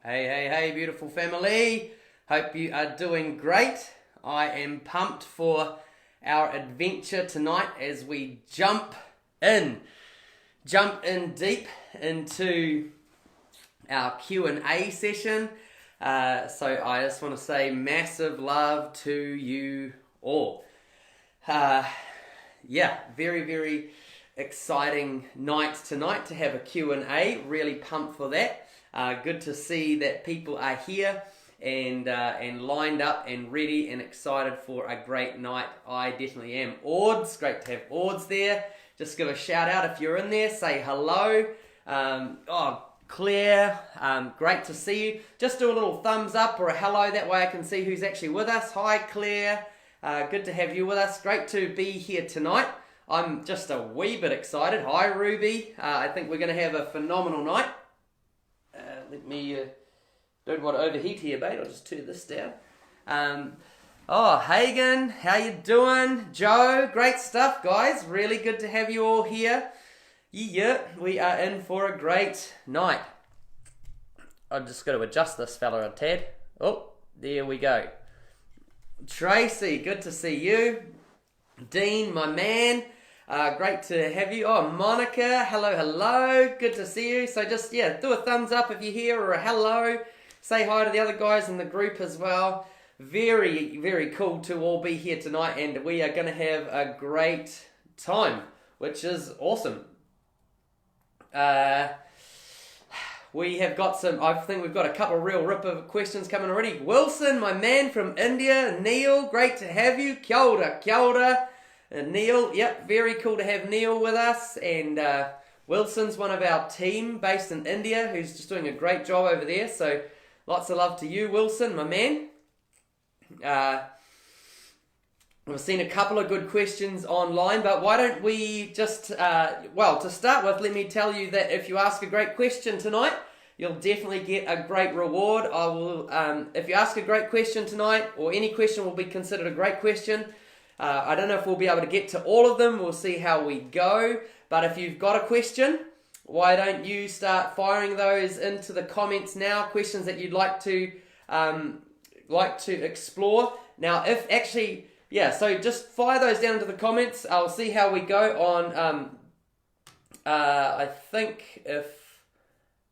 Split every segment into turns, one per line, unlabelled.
Hey, beautiful family. Hope you are doing great. I am pumped for our adventure tonight as we jump in deep into our Q&A session. So I just want to say massive love to you all. Very exciting night tonight to have a Q&A. Really pumped for that. Good to see that people are here and lined up and ready and excited for a great night. I definitely am. Ords, great to have Ords there. Just give a shout out if you're in there. Say hello. Claire, great to see you. Just do a little thumbs up or a hello. That way I can see who's actually with us. Hi, Claire. Good to have you with us. Great to be here tonight. I'm just a wee bit excited. Hi, Ruby. I think we're going to have a phenomenal night. Let me don't want to overheat here, mate. I'll just turn this down. Hagen, how you doing? Joe, great stuff, guys. Really good to have you all here. Yeah, we are in for a great night. I'm just going to adjust this fella a tad. Oh, there we go. Tracy, good to see you. Dean, my man. Great to have you. Oh, Monica, hello. Good to see you. So just, do a thumbs up if you're here or a hello. Say hi to the other guys in the group as well. Very cool to all be here tonight, and we are going to have a great time, which is awesome. We have got I think we've got a couple of real ripper questions coming already. Wilson, my man from India. Neil, great to have you. Kia ora. Neil, yep, very cool to have Neil with us. And Wilson's one of our team based in India who's just doing a great job over there. So lots of love to you, Wilson, my man. We've seen a couple of good questions online, but why don't we just, to start with, let me tell you that if you ask a great question tonight, you'll definitely get a great reward. I will, if you ask a great question tonight, or any question will be considered a great question. I don't know if we'll be able to get to all of them. We'll see how we go. But if you've got a question, why don't you start firing those into the comments now? Questions that you'd like to explore. Now, if actually, so just fire those down into the comments. I'll see how we go on. I think if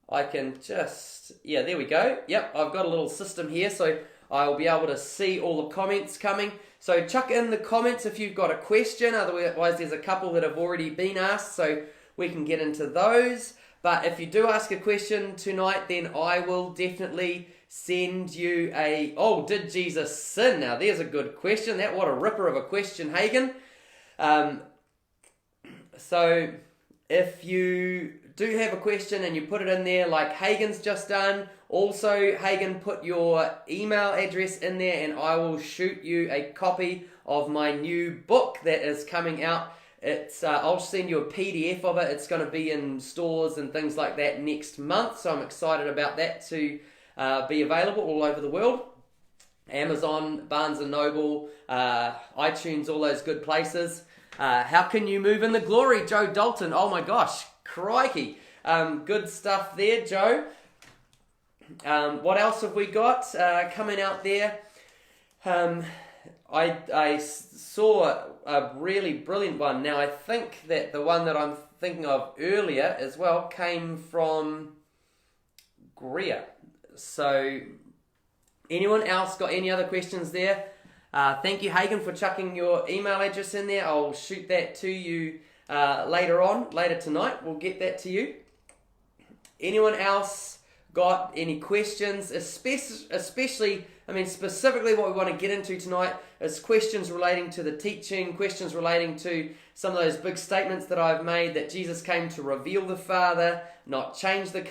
I can just, there we go. Yep, I've got a little system here, so I'll be able to see all the comments coming. So chuck in the comments if you've got a question. Otherwise, there's a couple that have already been asked, so we can get into those. But if you do ask a question tonight, then I will definitely send you did Jesus sin? Now, there's a good question. What a ripper of a question, Hagen. So if you do have a question and you put it in there like Hagen's just done, also, Hagen, put your email address in there and I will shoot you a copy of my new book that is coming out. I'll send you a PDF of it. It's going to be in stores and things like that next month, so I'm excited about that to be available all over the world. Amazon, Barnes & Noble, iTunes, all those good places. How can you move in the glory, Joe Dalton? Oh my gosh, crikey. Good stuff there, Joe. What else have we got coming out there? I saw a really brilliant one. Now, I think that the one that I'm thinking of earlier as well came from Greer. So, anyone else got any other questions there? Thank you, Hagen, for chucking your email address in there. I'll shoot that to you later tonight. We'll get that to you. Anyone else got any questions? Especially, specifically what we want to get into tonight is questions relating to the teaching, questions relating to some of those big statements that I've made, that Jesus came to reveal the Father, not change the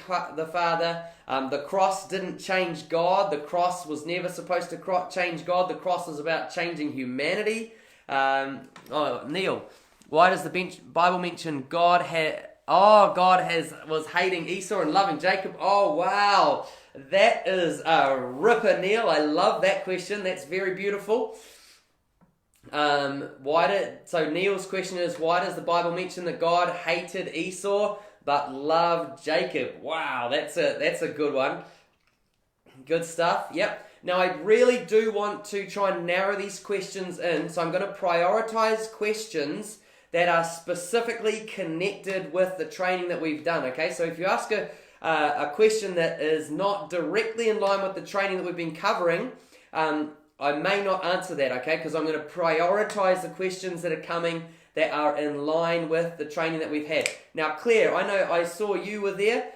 Father. The cross didn't change God. The cross was never supposed to change God. The cross is about changing humanity. Neil, why does the Bible mention God was hating Esau and loving Jacob? Oh, wow. That is a ripper, Neil. I love that question. That's very beautiful. So Neil's question is, why does the Bible mention that God hated Esau but loved Jacob? Wow, that's a good one. Good stuff. Yep. Now, I really do want to try and narrow these questions in, so I'm going to prioritize questions that are specifically connected with the training that we've done, okay? So if you ask a question that is not directly in line with the training that we've been covering, I may not answer that, okay? Because I'm going to prioritize the questions that are coming that are in line with the training that we've had. Now, Claire, I know I saw you were there.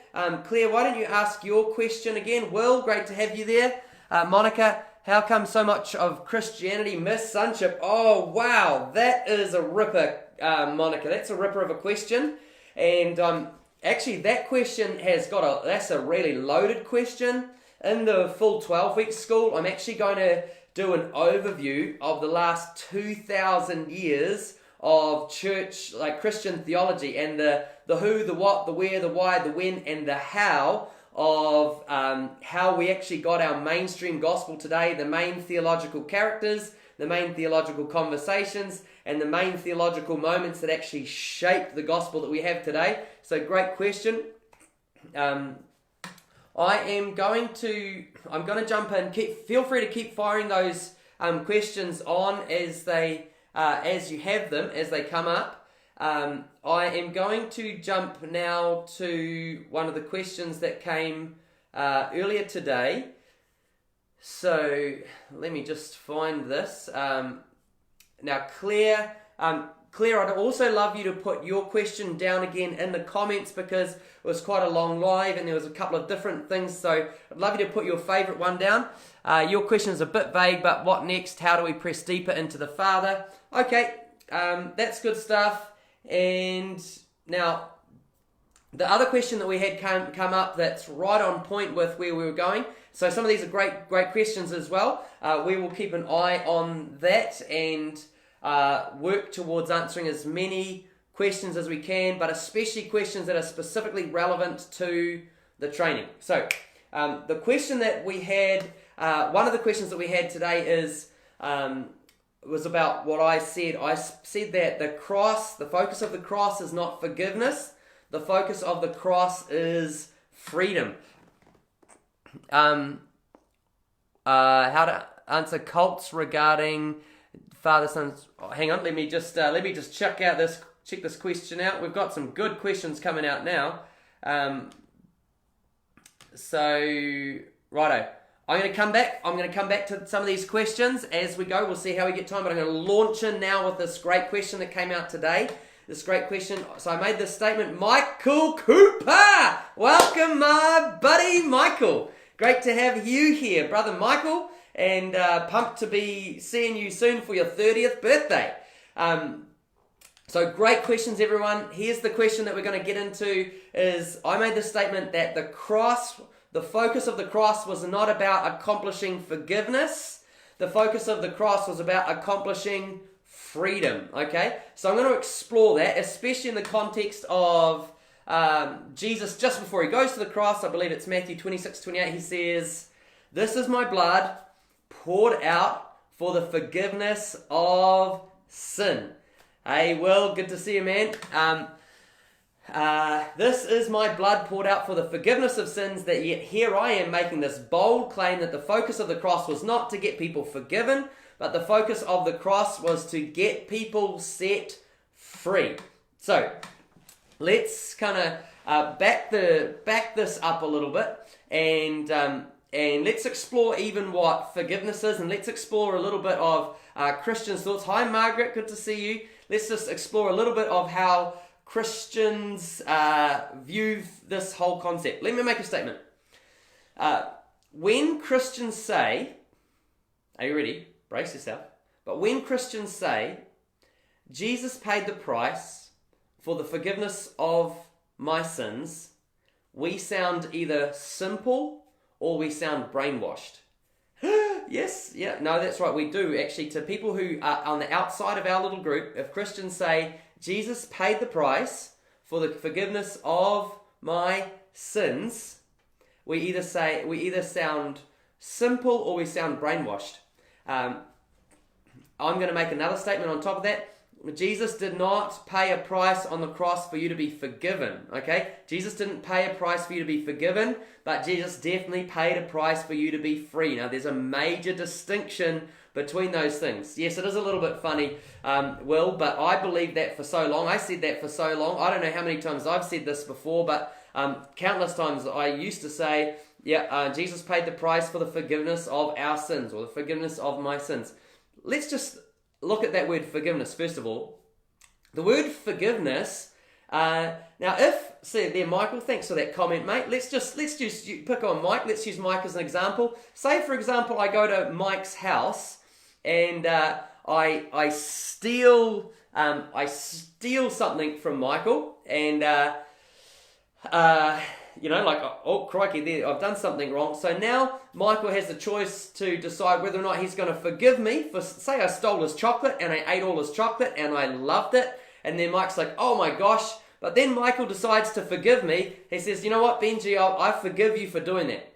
Claire, why don't you ask your question again? Will, great to have you there. Monica, how come so much of Christianity miss sonship? Oh, wow, that is a ripper, Monica. That's a ripper of a question. And actually, that question that's a really loaded question. In the full 12-week school, I'm actually going to do an overview of the last 2,000 years of church, like Christian theology, and the who, the what, the where, the why, the when, and the how of how we actually got our mainstream gospel today, the main theological characters, the main theological conversations, and the main theological moments that actually shaped the gospel that we have today. So great question. I'm going to jump in. Feel free to keep firing those questions on as you have them, as they come up. I am going to jump now to one of the questions that came earlier today. So let me just find this. Now, Claire, I'd also love you to put your question down again in the comments, because it was quite a long live and there was a couple of different things. So I'd love you to put your favourite one down. Your question is a bit vague, but what next? How do we press deeper into the Father? Okay, that's good stuff. And now, the other question that we had come up that's right on point with where we were going. So some of these are great questions as well. We will keep an eye on that and work towards answering as many questions as we can, but especially questions that are specifically relevant to the training. So the question that we had, one of the questions that we had today was about what I said. I said that the focus of the cross is not forgiveness. The focus of the cross is freedom. How to answer cults regarding Father, Son. Hang on, let me just check this question out. We've got some good questions coming out now. So righto. I'm going to come back to some of these questions as we go. We'll see how we get time, but I'm going to launch in now with this great question that came out today. This great question. So I made this statement. Michael Cooper! Welcome, my buddy Michael. Great to have you here, brother Michael, and pumped to be seeing you soon for your 30th birthday. So great questions, everyone. Here's the question that we're going to get into is, I made the statement that the focus of the cross was not about accomplishing forgiveness. The focus of the cross was about accomplishing freedom, okay? So I'm going to explore that, especially in the context of Jesus just before he goes to the cross. I believe it's Matthew 26:28. He says, "This is my blood poured out for the forgiveness of sin." Hey, Will, good to see you, man. This is my blood poured out for the forgiveness of sins, that yet here I am making this bold claim that the focus of the cross was not to get people forgiven, but the focus of the cross was to get people set free. So let's kind of back this up a little bit, and let's explore even what forgiveness is, and let's explore a little bit of Christians' thoughts. Hi, Margaret, good to see you. Let's just explore a little bit of how Christians view this whole concept. Let me make a statement. When Christians say, are you ready? Brace yourself. But when Christians say, Jesus paid the price for the forgiveness of my sins, we sound either simple or we sound brainwashed. Yes, yeah, no, that's right, we do. Actually, to people who are on the outside of our little group, if Christians say, Jesus paid the price for the forgiveness of my sins, we either sound simple or we sound brainwashed. I'm going to make another statement on top of that. Jesus did not pay a price on the cross for you to be forgiven, okay? Jesus didn't pay a price for you to be forgiven, but Jesus definitely paid a price for you to be free. Now, there's a major distinction between those things. Yes, it is a little bit funny, Will, but I believed that for so long. I said that for so long. I don't know how many times I've said this before, but countless times I used to say, Jesus paid the price for the forgiveness of our sins, or the forgiveness of my sins. Let's just look at that word forgiveness first of all. The word forgiveness, now see there Michael, thanks for that comment, mate. Let's just pick on Mike. Let's use Mike as an example. Say for example I go to Mike's house and I steal something from Michael, and oh crikey, there, I've done something wrong. So now Michael has the choice to decide whether or not he's going to forgive me for, say I stole his chocolate and I ate all his chocolate and I loved it, and then Mike's like, oh my gosh, but then Michael decides to forgive me. He says, you know what, Benji, I forgive you for doing that.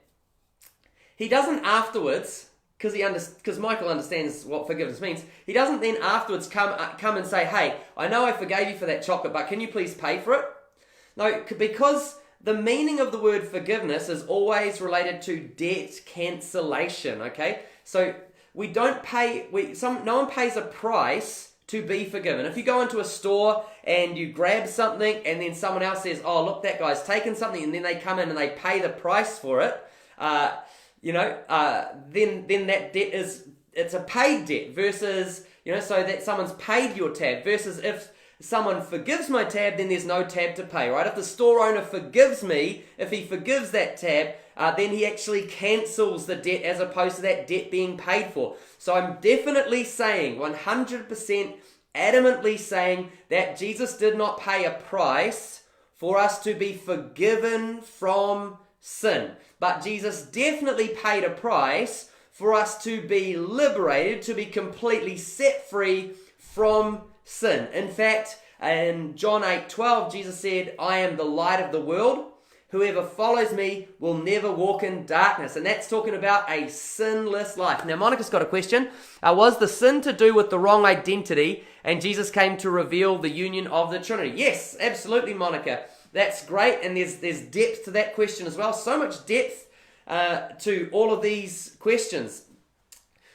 He doesn't afterwards, because Michael understands what forgiveness means, he doesn't then afterwards come and say, hey, I know I forgave you for that chocolate, but can you please pay for it? No, because the meaning of the word forgiveness is always related to debt cancellation, okay? So we don't pay, no one pays a price to be forgiven. If you go into a store and you grab something and then someone else says, oh, look, that guy's taken something, and then they come in and they pay the price for it, then that debt it's a paid debt versus, so that someone's paid your tab, versus if someone forgives my tab, then there's no tab to pay, right? If the store owner forgives me, if he forgives that tab, then he actually cancels the debt as opposed to that debt being paid for. So I'm definitely saying, 100% adamantly saying, that Jesus did not pay a price for us to be forgiven from sin. But Jesus definitely paid a price for us to be liberated, to be completely set free from sin. In fact, in John 8:12, Jesus said, I am the light of the world. Whoever follows me will never walk in darkness. And that's talking about a sinless life. Now, Monica's got a question. Was the sin to do with the wrong identity, and Jesus came to reveal the union of the Trinity? Yes, absolutely, Monica. That's great, and there's depth to that question as well. So much depth to all of these questions.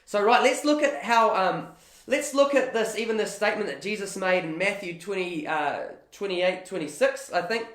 So, right, let's look at how... Let's look at this statement that Jesus made in Matthew 28:26, I think.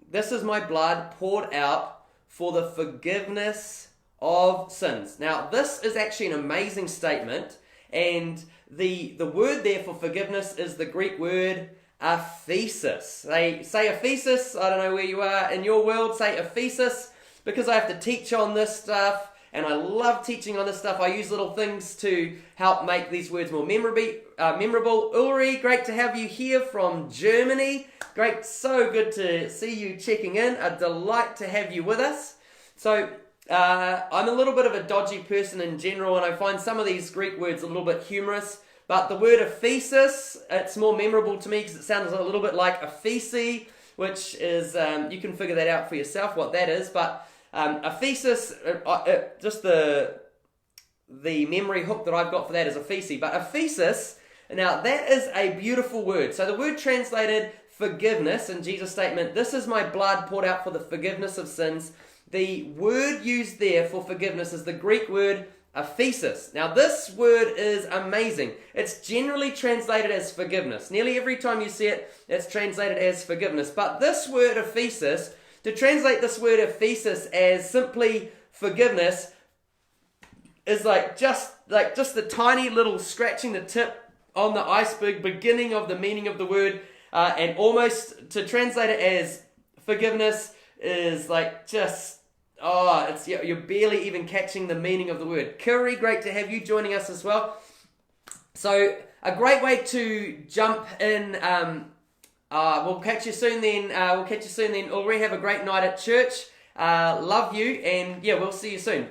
This is my blood poured out for the forgiveness of sins. Now, this is actually an amazing statement, and the word there for forgiveness is the Greek word aphesis. They say aphesis, I don't know where you are in your world, say aphesis, because I have to teach on this stuff. And I love teaching on this stuff. I use little things to help make these words more memorable. Ulri, great to have you here from Germany. Great, so good to see you checking in. A delight to have you with us. So, I'm a little bit of a dodgy person in general, and I find some of these Greek words a little bit humorous. But the word aphesis, it's more memorable to me because it sounds a little bit like aphesi, which is, you can figure that out for yourself what that is. But aphesis, just the memory hook that I've got for that is aphesi. But aphesis, now that is a beautiful word. So the word translated forgiveness in Jesus' statement, this is my blood poured out for the forgiveness of sins. The word used there for forgiveness is the Greek word aphesis. Now this word is amazing. It's generally translated as forgiveness. Nearly every time you see it, it's translated as forgiveness. But this word aphesis, to translate this word aphesis as simply forgiveness, is just the tiny little scratching the tip on the iceberg beginning of the meaning of the word, and almost to translate it as forgiveness is you're barely even catching the meaning of the word. Curry, great to have you joining us as well. So a great way to jump in. We'll catch you soon then. Ulrich, have a great night at church. Love you, and we'll see you soon.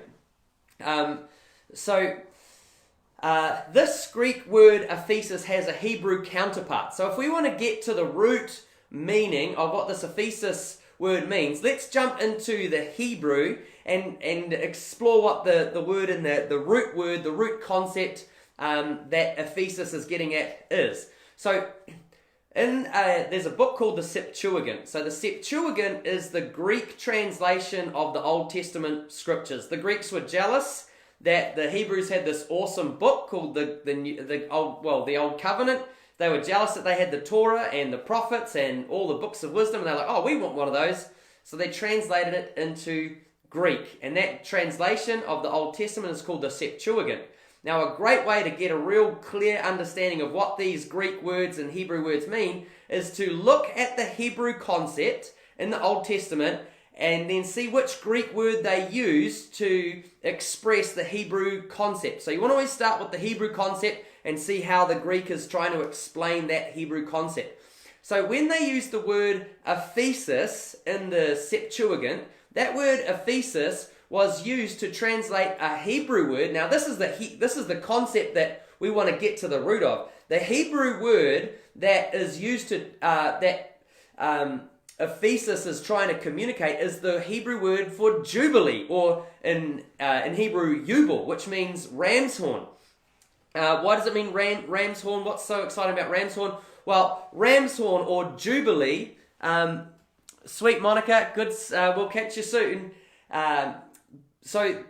This Greek word aphesis has a Hebrew counterpart. So if we want to get to the root meaning of what this aphesis word means, let's jump into the Hebrew and explore what the word and the root word, the root concept that Ephesus is getting at is. So there's a book called the Septuagint. So the Septuagint is the Greek translation of the Old Testament scriptures. The Greeks were jealous that the Hebrews had this awesome book called the Old Covenant. They were jealous that they had the Torah and the prophets and all the books of wisdom, and they're like, oh, we want one of those. So they translated it into Greek, and that translation of the Old Testament is called the Septuagint. Now, a great way to get a real clear understanding of what these Greek words and Hebrew words mean is to look at the Hebrew concept in the Old Testament and then see which Greek word they use to express the Hebrew concept. So you want to always start with the Hebrew concept and see how the Greek is trying to explain that Hebrew concept. So when they use the word Ephesus in the Septuagint, that word Ephesus was used to translate a Hebrew word. Now this is the concept that we want to get to the root of. The Hebrew word that is used to Ephesus is trying to communicate is the Hebrew word for jubilee, or in Hebrew yubel, which means ram's horn. Why does it mean ram's horn? What's so exciting about ram's horn? Well, ram's horn or jubilee. Sweet Monica, good. We'll catch you soon. So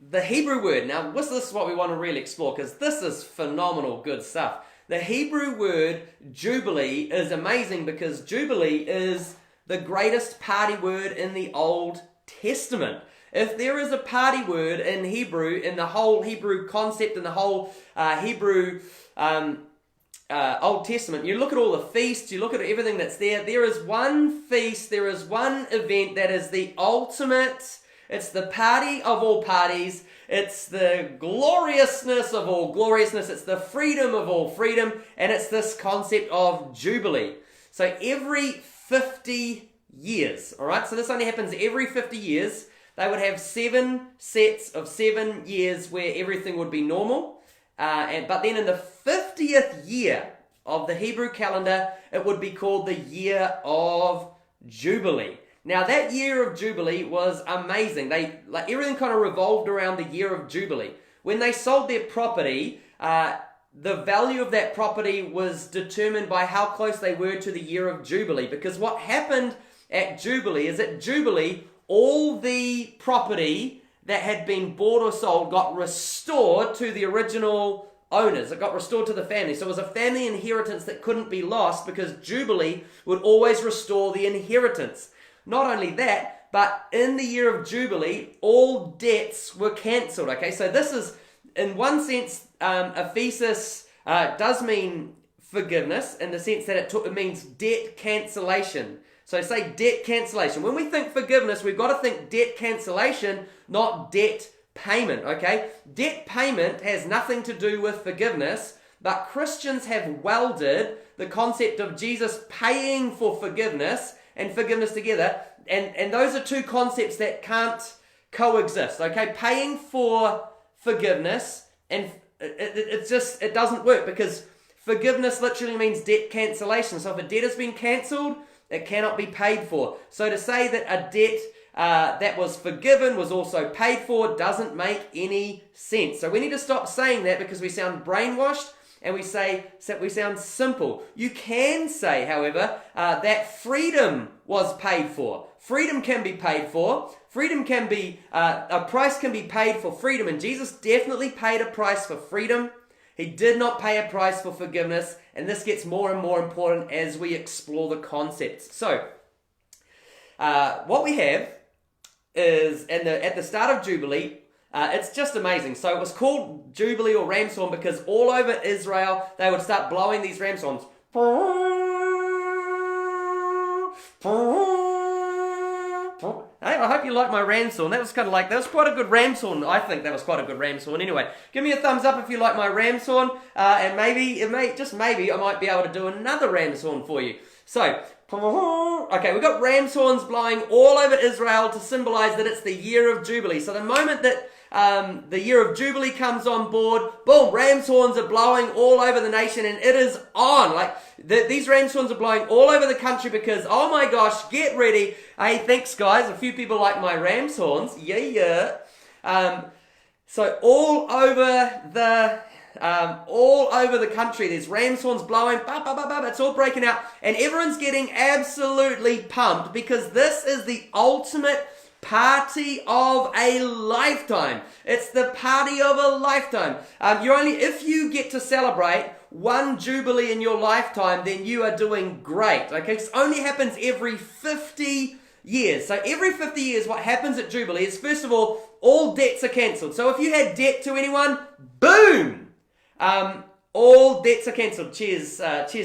the Hebrew word, now this is what we want to really explore, because this is phenomenal good stuff. The Hebrew word jubilee is amazing because jubilee is the greatest party word in the Old Testament. If there is a party word in Hebrew, in the whole Hebrew concept, in the whole Hebrew Old Testament, you look at all the feasts, you look at everything that's there, there is one feast, there is one event that is the ultimate. It's the party of all parties. It's the gloriousness of all gloriousness. It's the freedom of all freedom. And it's this concept of Jubilee. So every 50 years, all right? So this only happens every 50 years. They would have 7 sets of 7 years where everything would be normal. But then in the 50th year of the Hebrew calendar, it would be called the year of Jubilee. Now that year of Jubilee was amazing. Everything kind of revolved around the year of Jubilee. When they sold their property, the value of that property was determined by how close they were to the year of Jubilee. Because what happened at Jubilee is at Jubilee, all the property that had been bought or sold got restored to the original owners. It got restored to the family. So it was a family inheritance that couldn't be lost because Jubilee would always restore the inheritance. Not only that, but in the year of Jubilee, all debts were cancelled. Okay, so this is, in one sense, Ephesus does mean forgiveness in the sense that it means debt cancellation. So say debt cancellation. When we think forgiveness, we've got to think debt cancellation, not debt payment. Okay, debt payment has nothing to do with forgiveness, but Christians have welded the concept of Jesus paying for forgiveness and forgiveness together, and those are two concepts that can't coexist. Okay, paying for forgiveness, and it doesn't work, because forgiveness literally means debt cancellation. So if a debt has been cancelled, it cannot be paid for. So to say that a debt that was forgiven was also paid for doesn't make any sense. So we need to stop saying that, because we sound brainwashed and we sound simple. You can say, however, that freedom was paid for. Freedom can be paid for. Freedom can be, a price can be paid for freedom. And Jesus definitely paid a price for freedom. He did not pay a price for forgiveness. And this gets more and more important as we explore the concepts. So, what we have is, at the start of Jubilee, it's just amazing. So it was called Jubilee or ram's horn because all over Israel, they would start blowing these ram's horns. Hey, I hope you like my ram's horn. That was quite a good ram's horn. I think that was quite a good ram's horn. Anyway, give me a thumbs up if you like my ram's horn. And maybe I might be able to do another ram's horn for you. So, okay, we've got ram's horns blowing all over Israel to symbolize that it's the year of Jubilee. So the moment that the year of Jubilee comes on board, boom, ram's horns are blowing all over the nation, and it is on. These ram's horns are blowing all over the country because, oh my gosh, get ready. Hey, thanks guys. A few people like my ram's horns. Yeah. So all over the country, there's ram's horns blowing, it's all breaking out, and everyone's getting absolutely pumped because this is the ultimate party of a lifetime. It's the party of a lifetime. If you get to celebrate one jubilee in your lifetime, then you are doing great. Okay, this only happens every 50 years. So every 50 years, what happens at Jubilee is, first of all debts are cancelled. So if you had debt to anyone, boom! All debts are cancelled. Cheers,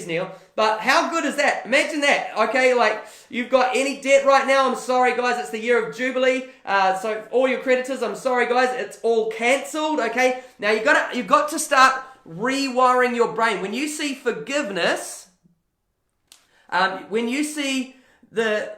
Neil. But how good is that? Imagine that. Okay, like you've got any debt right now. I'm sorry, guys. It's the year of Jubilee. So all your creditors, I'm sorry, guys. It's all cancelled. Okay. Now you've got to start rewiring your brain. When you see forgiveness, when you see the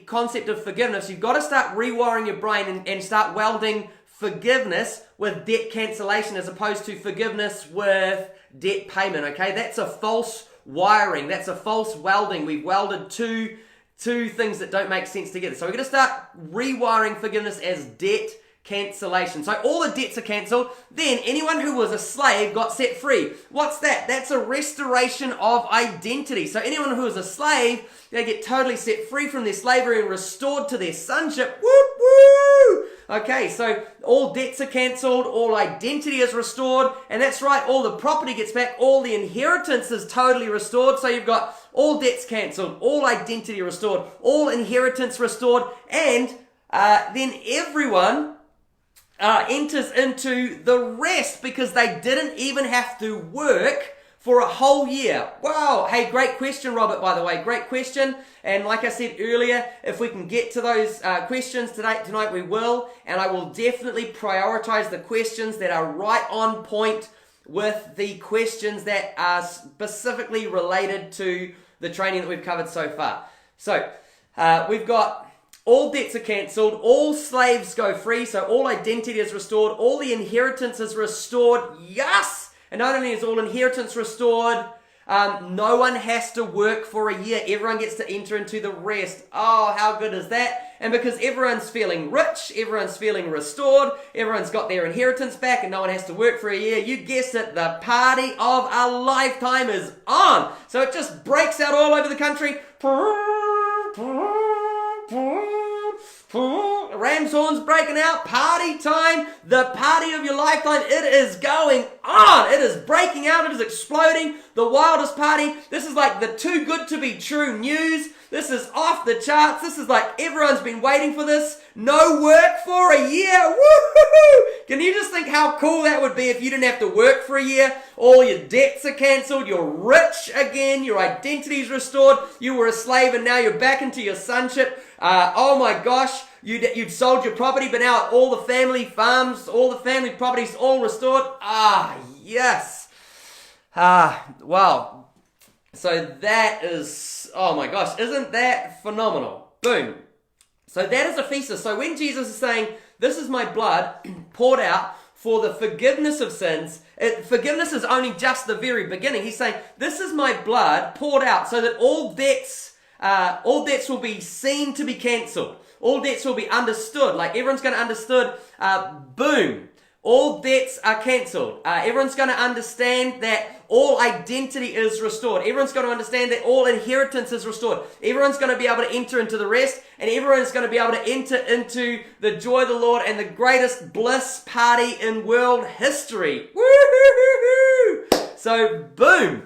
concept of forgiveness, you've got to start rewiring your brain and start welding forgiveness with debt cancellation as opposed to forgiveness with debt payment, okay? That's a false wiring. That's a false welding. We've welded two things that don't make sense together. So we're going to start rewiring forgiveness as debt cancellation. So all the debts are cancelled. Then anyone who was a slave got set free. What's that? That's a restoration of identity. So anyone who was a slave, they get totally set free from their slavery and restored to their sonship. Whoop, woo! Okay, so all debts are cancelled, all identity is restored, and that's right, all the property gets back, all the inheritance is totally restored. So you've got all debts cancelled, all identity restored, all inheritance restored, and then everyone enters into the rest because they didn't even have to work for a whole year. Wow. Hey, great question, Robert, by the way. Great question. And like I said earlier, if we can get to those questions tonight, we will. And I will definitely prioritize the questions that are right on point with the questions that are specifically related to the training that we've covered so far. So we've got all debts are cancelled, all slaves go free, so all identity is restored, all the inheritance is restored. Yes! And not only is all inheritance restored, no one has to work for a year. Everyone gets to enter into the rest. Oh, how good is that? And because everyone's feeling rich, everyone's feeling restored, everyone's got their inheritance back, and no one has to work for a year, you guessed it, the party of a lifetime is on. So it just breaks out all over the country. Ram's horns breaking out, party time, the party of your lifetime. It is going on. It is breaking out. It is exploding. The wildest party. This is like the too good to be true news. This is off the charts. This is like everyone's been waiting for this. No work for a year. Woo-hoo-hoo! Can you just think how cool that would be if you didn't have to work for a year? All your debts are cancelled. You're rich again. Your identity is restored. You were a slave and now you're back into your sonship. Oh my gosh. You'd sold your property, but now all the family farms, all the family properties, all restored. Ah, yes. Wow. So that is, oh my gosh, isn't that phenomenal? Boom. So that is Ephesus. So when Jesus is saying, this is my blood poured out for the forgiveness of sins, forgiveness is only just the very beginning. He's saying, this is my blood poured out so that all debts will be seen to be cancelled. All debts will be understood. Like everyone's going to understood, boom. All debts are cancelled. Everyone's going to understand that all identity is restored. Everyone's going to understand that all inheritance is restored. Everyone's going to be able to enter into the rest, and everyone's going to be able to enter into the joy of the Lord and the greatest bliss party in world history. Woo-hoo-hoo-hoo! So, boom.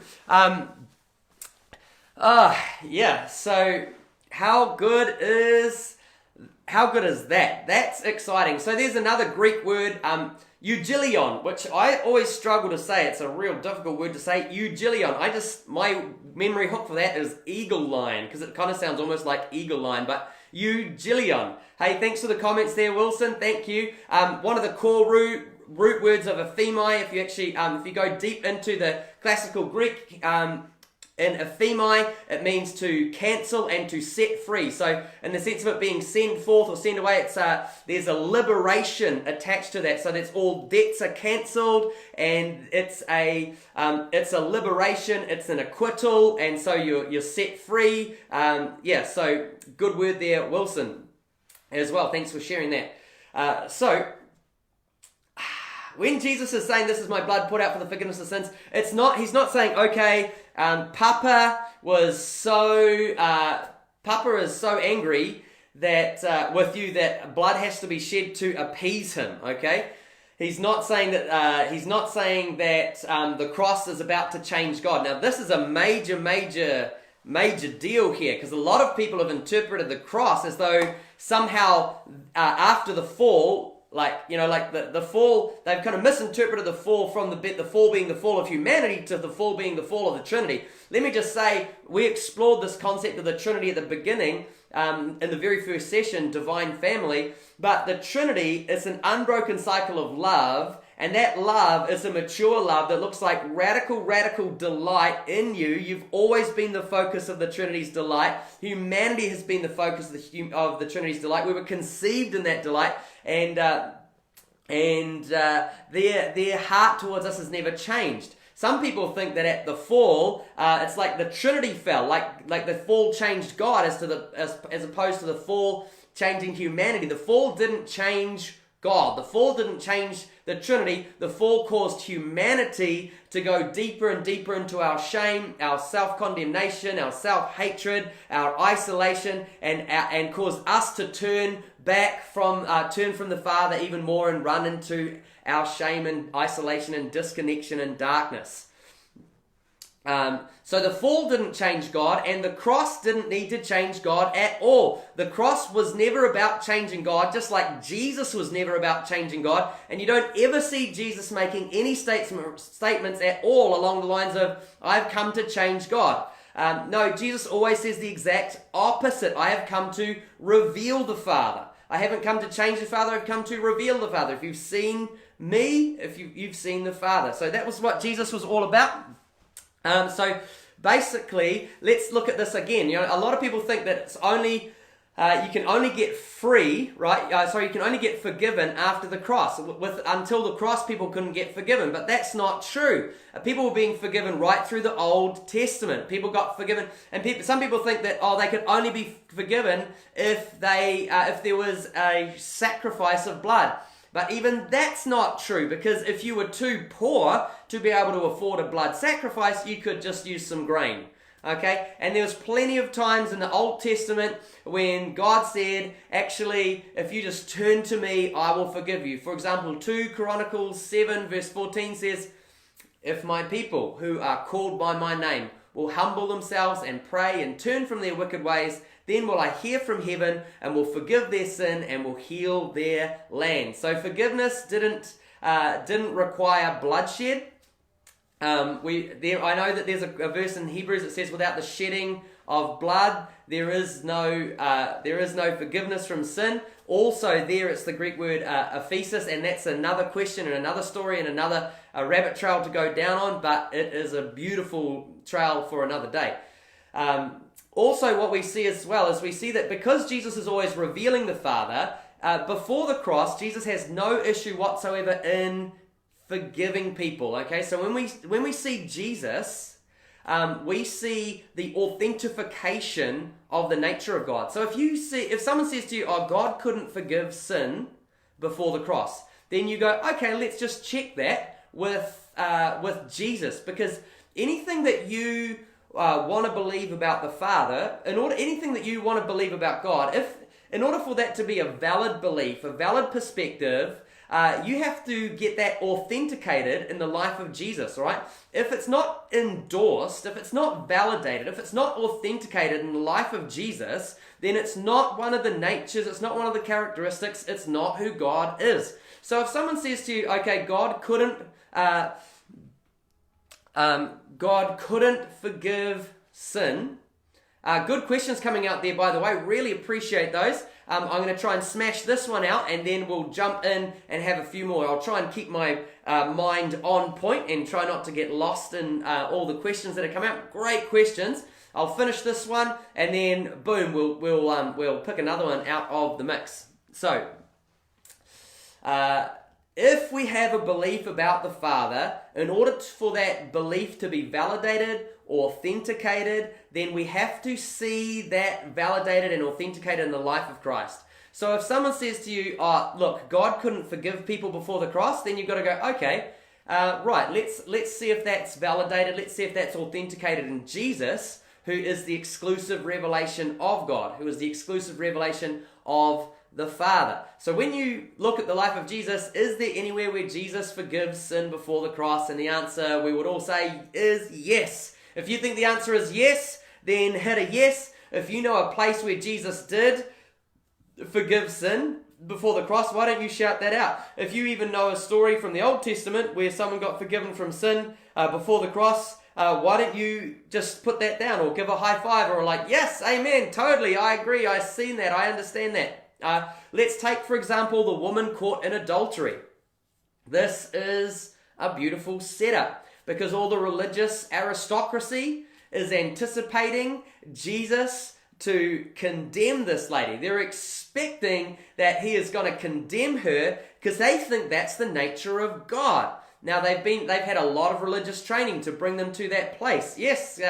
Yeah. So, how good is that? That's exciting. So there's another Greek word, eugilion, which I always struggle to say. It's a real difficult word to say. Eugilion. My memory hook for that is eagle lion, because it kind of sounds almost like eagle lion, but eugilion. Hey, thanks for the comments there, Wilson. Thank you. One of the core root words of ephemi, if you actually, if you go deep into the classical Greek, in ephemi, it means to cancel and to set free. So in the sense of it being sent forth or sent away, it's there's a liberation attached to that. So that's all debts are cancelled, and it's a liberation, it's an acquittal, and so you're set free. Yeah, so good word there, Wilson, as well. Thanks for sharing that. So when Jesus is saying this is my blood poured out for the forgiveness of sins, he's not saying, okay, Papa is so angry that with you that blood has to be shed to appease him, okay? He's not saying that the cross is about to change God. Now, this is a major deal here, because a lot of people have interpreted the cross as though somehow after the fall, the fall, they've kind of misinterpreted the fall from the fall being the fall of humanity to the fall being the fall of the Trinity. Let me just say, we explored this concept of the Trinity at the beginning in the very first session, Divine Family. But the Trinity is an unbroken cycle of love, and that love is a mature love that looks like radical delight in you. You've always been the focus of the Trinity's delight. Humanity has been the focus of the Trinity's delight. We were conceived in that delight, and their heart towards us has never changed. Some people think that at the fall, it's like the Trinity fell, like the fall changed God as opposed to the fall changing humanity. The fall didn't change God. The fall didn't change the Trinity. The fall caused humanity to go deeper and deeper into our shame, our self-condemnation, our self-hatred, our isolation, and caused us to turn from the Father even more and run into our shame and isolation and disconnection and darkness. So the fall didn't change God, and the cross didn't need to change God at all. The cross was never about changing God, just like Jesus was never about changing God. And you don't ever see Jesus making any statements at all along the lines of, I've come to change God. No, Jesus always says the exact opposite. I have come to reveal the Father. I haven't come to change the Father, I've come to reveal the Father. If you've seen me, you've seen the Father. So that was what Jesus was all about. So basically, let's look at this again. A lot of people think that it's only you can only get free, right? You can only get forgiven after the cross. Until the cross, people couldn't get forgiven, but that's not true. People were being forgiven right through the Old Testament. People got forgiven, and some people think that they could only be forgiven if there was a sacrifice of blood. But even that's not true, because if you were too poor to be able to afford a blood sacrifice, you could just use some grain. Okay? And there was plenty of times in the Old Testament when God said, actually, if you just turn to me, I will forgive you. For example, 2 Chronicles 7 verse 14 says, if my people who are called by my name will humble themselves and pray and turn from their wicked ways, then will I hear from heaven and will forgive their sin and will heal their land. So forgiveness didn't require bloodshed. I know that there's a verse in Hebrews that says, without the shedding of blood, there is no forgiveness from sin. Also, there it's the Greek word aphesis, and that's another question and another story and another rabbit trail to go down on. But it is a beautiful trail for another day. Also, what we see as well is we see that because Jesus is always revealing the Father, before the cross, Jesus has no issue whatsoever in forgiving people. Okay, so when we see Jesus, we see the authentication of the nature of God. So if someone says to you, "Oh, God couldn't forgive sin before the cross," then you go, "Okay, let's just check that with Jesus," because anything that you want to believe about the Father, anything that you want to believe about God, in order for that to be a valid belief, a valid perspective, you have to get that authenticated in the life of Jesus, right? If it's not endorsed, if it's not validated, if it's not authenticated in the life of Jesus, then it's not one of the natures, it's not one of the characteristics, it's not who God is. So if someone says to you, okay, God couldn't forgive sin. Good questions coming out there, by the way. Really appreciate those. I'm going to try and smash this one out, and then we'll jump in and have a few more. I'll try and keep my mind on point and try not to get lost in all the questions that have come out. Great questions. I'll finish this one, and then boom, we'll pick another one out of the mix. So, if we have a belief about the Father, in order for that belief to be validated, authenticated, then we have to see that validated and authenticated in the life of Christ. So if someone says to you, oh, look, God couldn't forgive people before the cross, then you've got to go, okay, right, let's see if that's validated. Let's see if that's authenticated in Jesus, who is the exclusive revelation of God, who is the exclusive revelation of the Father. So when you look at the life of Jesus, is there anywhere where Jesus forgives sin before the cross? And the answer, we would all say, is yes. If you think the answer is yes, then hit a yes. If you know a place where Jesus did forgive sin before the cross, why don't you shout that out? If you even know a story from the Old Testament where someone got forgiven from sin before the cross, why don't you just put that down or give a high five or like, yes, amen, totally, I agree, I've seen that, I understand that. Let's take, for example, the woman caught in adultery. This is a beautiful setup because all the religious aristocracy is anticipating Jesus to condemn this lady. They're expecting that he is going to condemn her because they think that's the nature of God. Now they've had a lot of religious training to bring them to that place. Yes,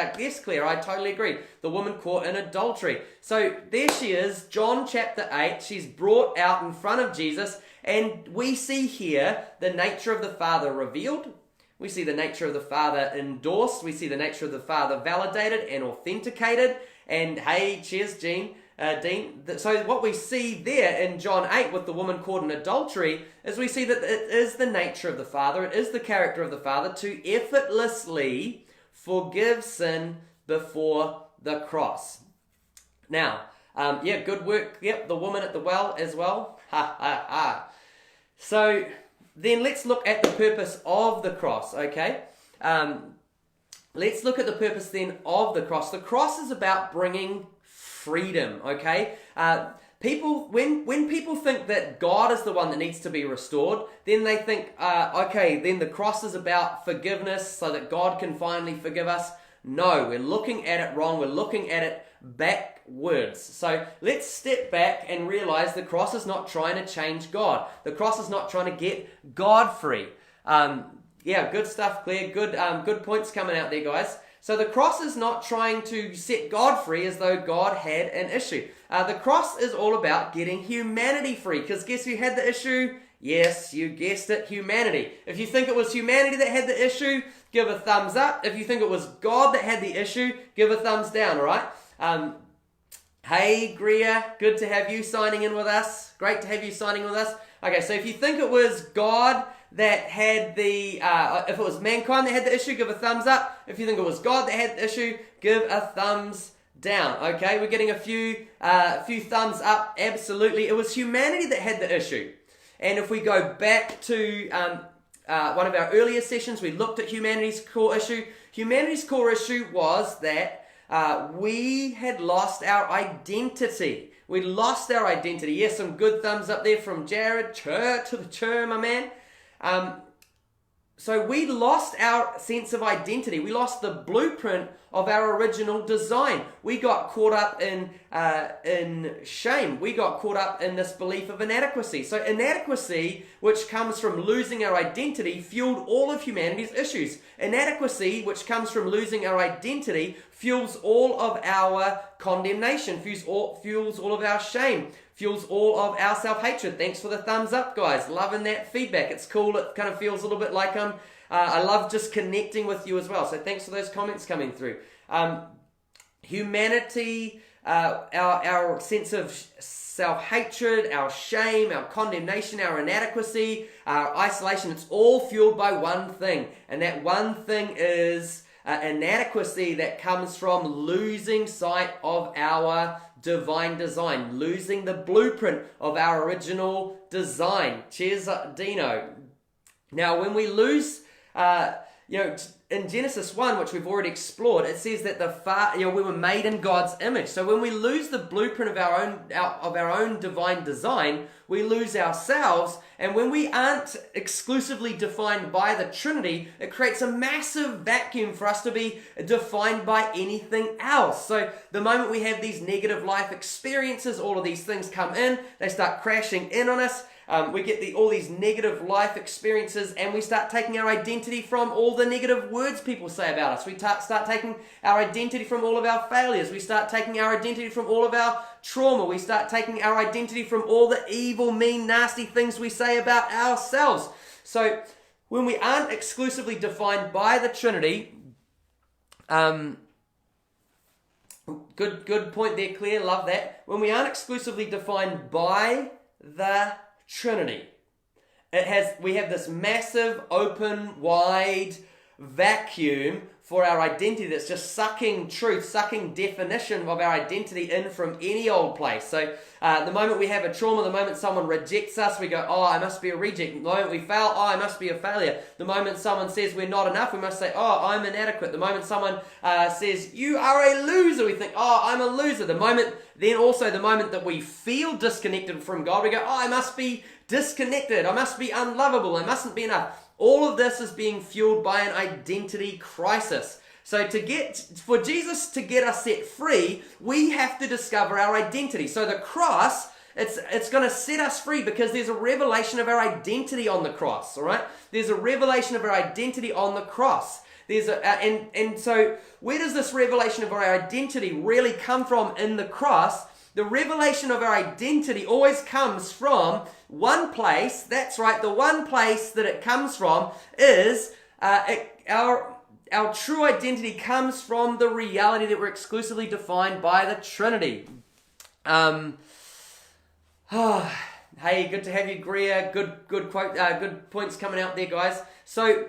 Claire, I totally agree. The woman caught in adultery. So there she is, John chapter 8. She's brought out in front of Jesus, and we see here the nature of the Father revealed. We see the nature of the Father endorsed. We see the nature of the Father validated and authenticated. And hey, cheers, Dean. So what we see there in John 8 with the woman caught in adultery is we see that it is the nature of the Father, it is the character of the Father to effortlessly forgive sin before the cross. Now, good work. Yep, the woman at the well as well. Ha, ha, ha. So then let's look at the purpose of the cross, okay? Let's look at the purpose then of the cross. The cross is about bringing freedom, okay? When people think that God is the one that needs to be restored, then they think, then the cross is about forgiveness so that God can finally forgive us. No, we're looking at it wrong. We're looking at it backwards. So let's step back and realize the cross is not trying to change God. The cross is not trying to get God free. Good stuff, Claire. Good points coming out there, guys. So the cross is not trying to set God free as though God had an issue. The cross is all about getting humanity free, because guess who had the issue? Yes, you guessed it, humanity. If you think it was humanity that had the issue, give a thumbs up. If you think it was God that had the issue, give a thumbs down, all right? Hey, Greer, good to have you signing in with us. Great to have you signing with us. Okay, so if you think it was God that had if it was mankind that had the issue, give a thumbs up. If you think it was God that had the issue, give a thumbs down. Okay, we're getting a few thumbs up. Absolutely, it was humanity that had the issue. And if we go back to one of our earlier sessions, we looked at humanity's core issue. Humanity's core issue was that we had lost our identity. We lost our identity. Yes, some good thumbs up there from Jared. Chur to the chur, my man. So we lost our sense of identity. We lost the blueprint of our original design. We got caught up in shame. We got caught up in this belief of inadequacy. So inadequacy, which comes from losing our identity, fueled all of humanity's issues. Inadequacy, which comes from losing our identity, fuels all of our condemnation, fuels all of our shame, fuels all of our self-hatred. Thanks for the thumbs up, guys. Loving that feedback. It's cool. It kind of feels a little bit like I love just connecting with you as well. So thanks for those comments coming through. Humanity, our sense of self-hatred, our shame, our condemnation, our inadequacy, our isolation, it's all fueled by one thing. And that one thing is inadequacy that comes from losing sight of our divine design, losing the blueprint of our original design. Cheers, Dino. Now, when we lose, in Genesis 1, which we've already explored, it says that we were made in God's image. So when we lose the blueprint of our own divine design, we lose ourselves. And when we aren't exclusively defined by the Trinity, it creates a massive vacuum for us to be defined by anything else. So the moment we have these negative life experiences, all of these things come in, they start crashing in on us. we get all these negative life experiences, and we start taking our identity from all the negative words people say about us. We start taking our identity from all of our failures. We start taking our identity from all of our trauma. We start taking our identity from all the evil, mean, nasty things we say about ourselves. So when we aren't exclusively defined by the Trinity, good point there, Claire, love that. When we aren't exclusively defined by the Trinity, we have this massive, open, wide vacuum for our identity that's just sucking truth, sucking definition of our identity in from any old place. So the moment we have a trauma, the moment someone rejects us, we go, oh, I must be a reject. The moment we fail, oh, I must be a failure. The moment someone says we're not enough, we must say, oh, I'm inadequate. The moment someone says, you are a loser, we think, oh, I'm a loser. The moment that we feel disconnected from God, we go, oh, I must be disconnected. I must be unlovable. I mustn't be enough. All of this is being fueled by an identity crisis. So for Jesus to get us set free, we have to discover our identity. So the cross, it's going to set us free because there's a revelation of our identity on the cross, all right? There's a revelation of our identity on the cross. And so where does this revelation of our identity really come from in the cross? The revelation of our identity always comes from one place. That's right. The one place that it comes from is our true identity comes from the reality that we're exclusively defined by the Trinity. Hey, good to have you, Greer. Good quote. Good points coming out there, guys. So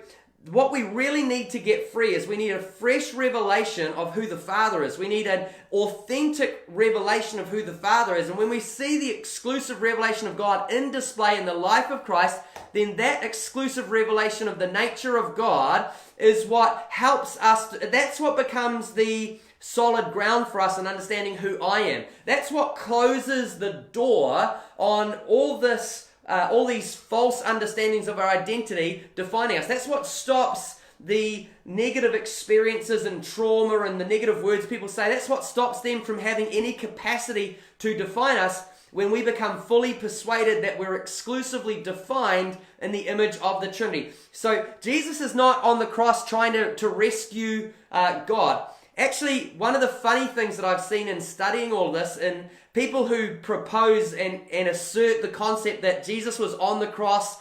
what we really need to get free is we need a fresh revelation of who the Father is. We need an authentic revelation of who the Father is. And when we see the exclusive revelation of God in display in the life of Christ, then that exclusive revelation of the nature of God is what helps us. That's what becomes the solid ground for us in understanding who I am. That's what closes the door on all these false understandings of our identity defining us. That's what stops the negative experiences and trauma and the negative words people say. That's what stops them from having any capacity to define us when we become fully persuaded that we're exclusively defined in the image of the Trinity. So Jesus is not on the cross trying to rescue God. Actually, one of the funny things that I've seen in studying all this, and people who propose and assert the concept that Jesus was on the cross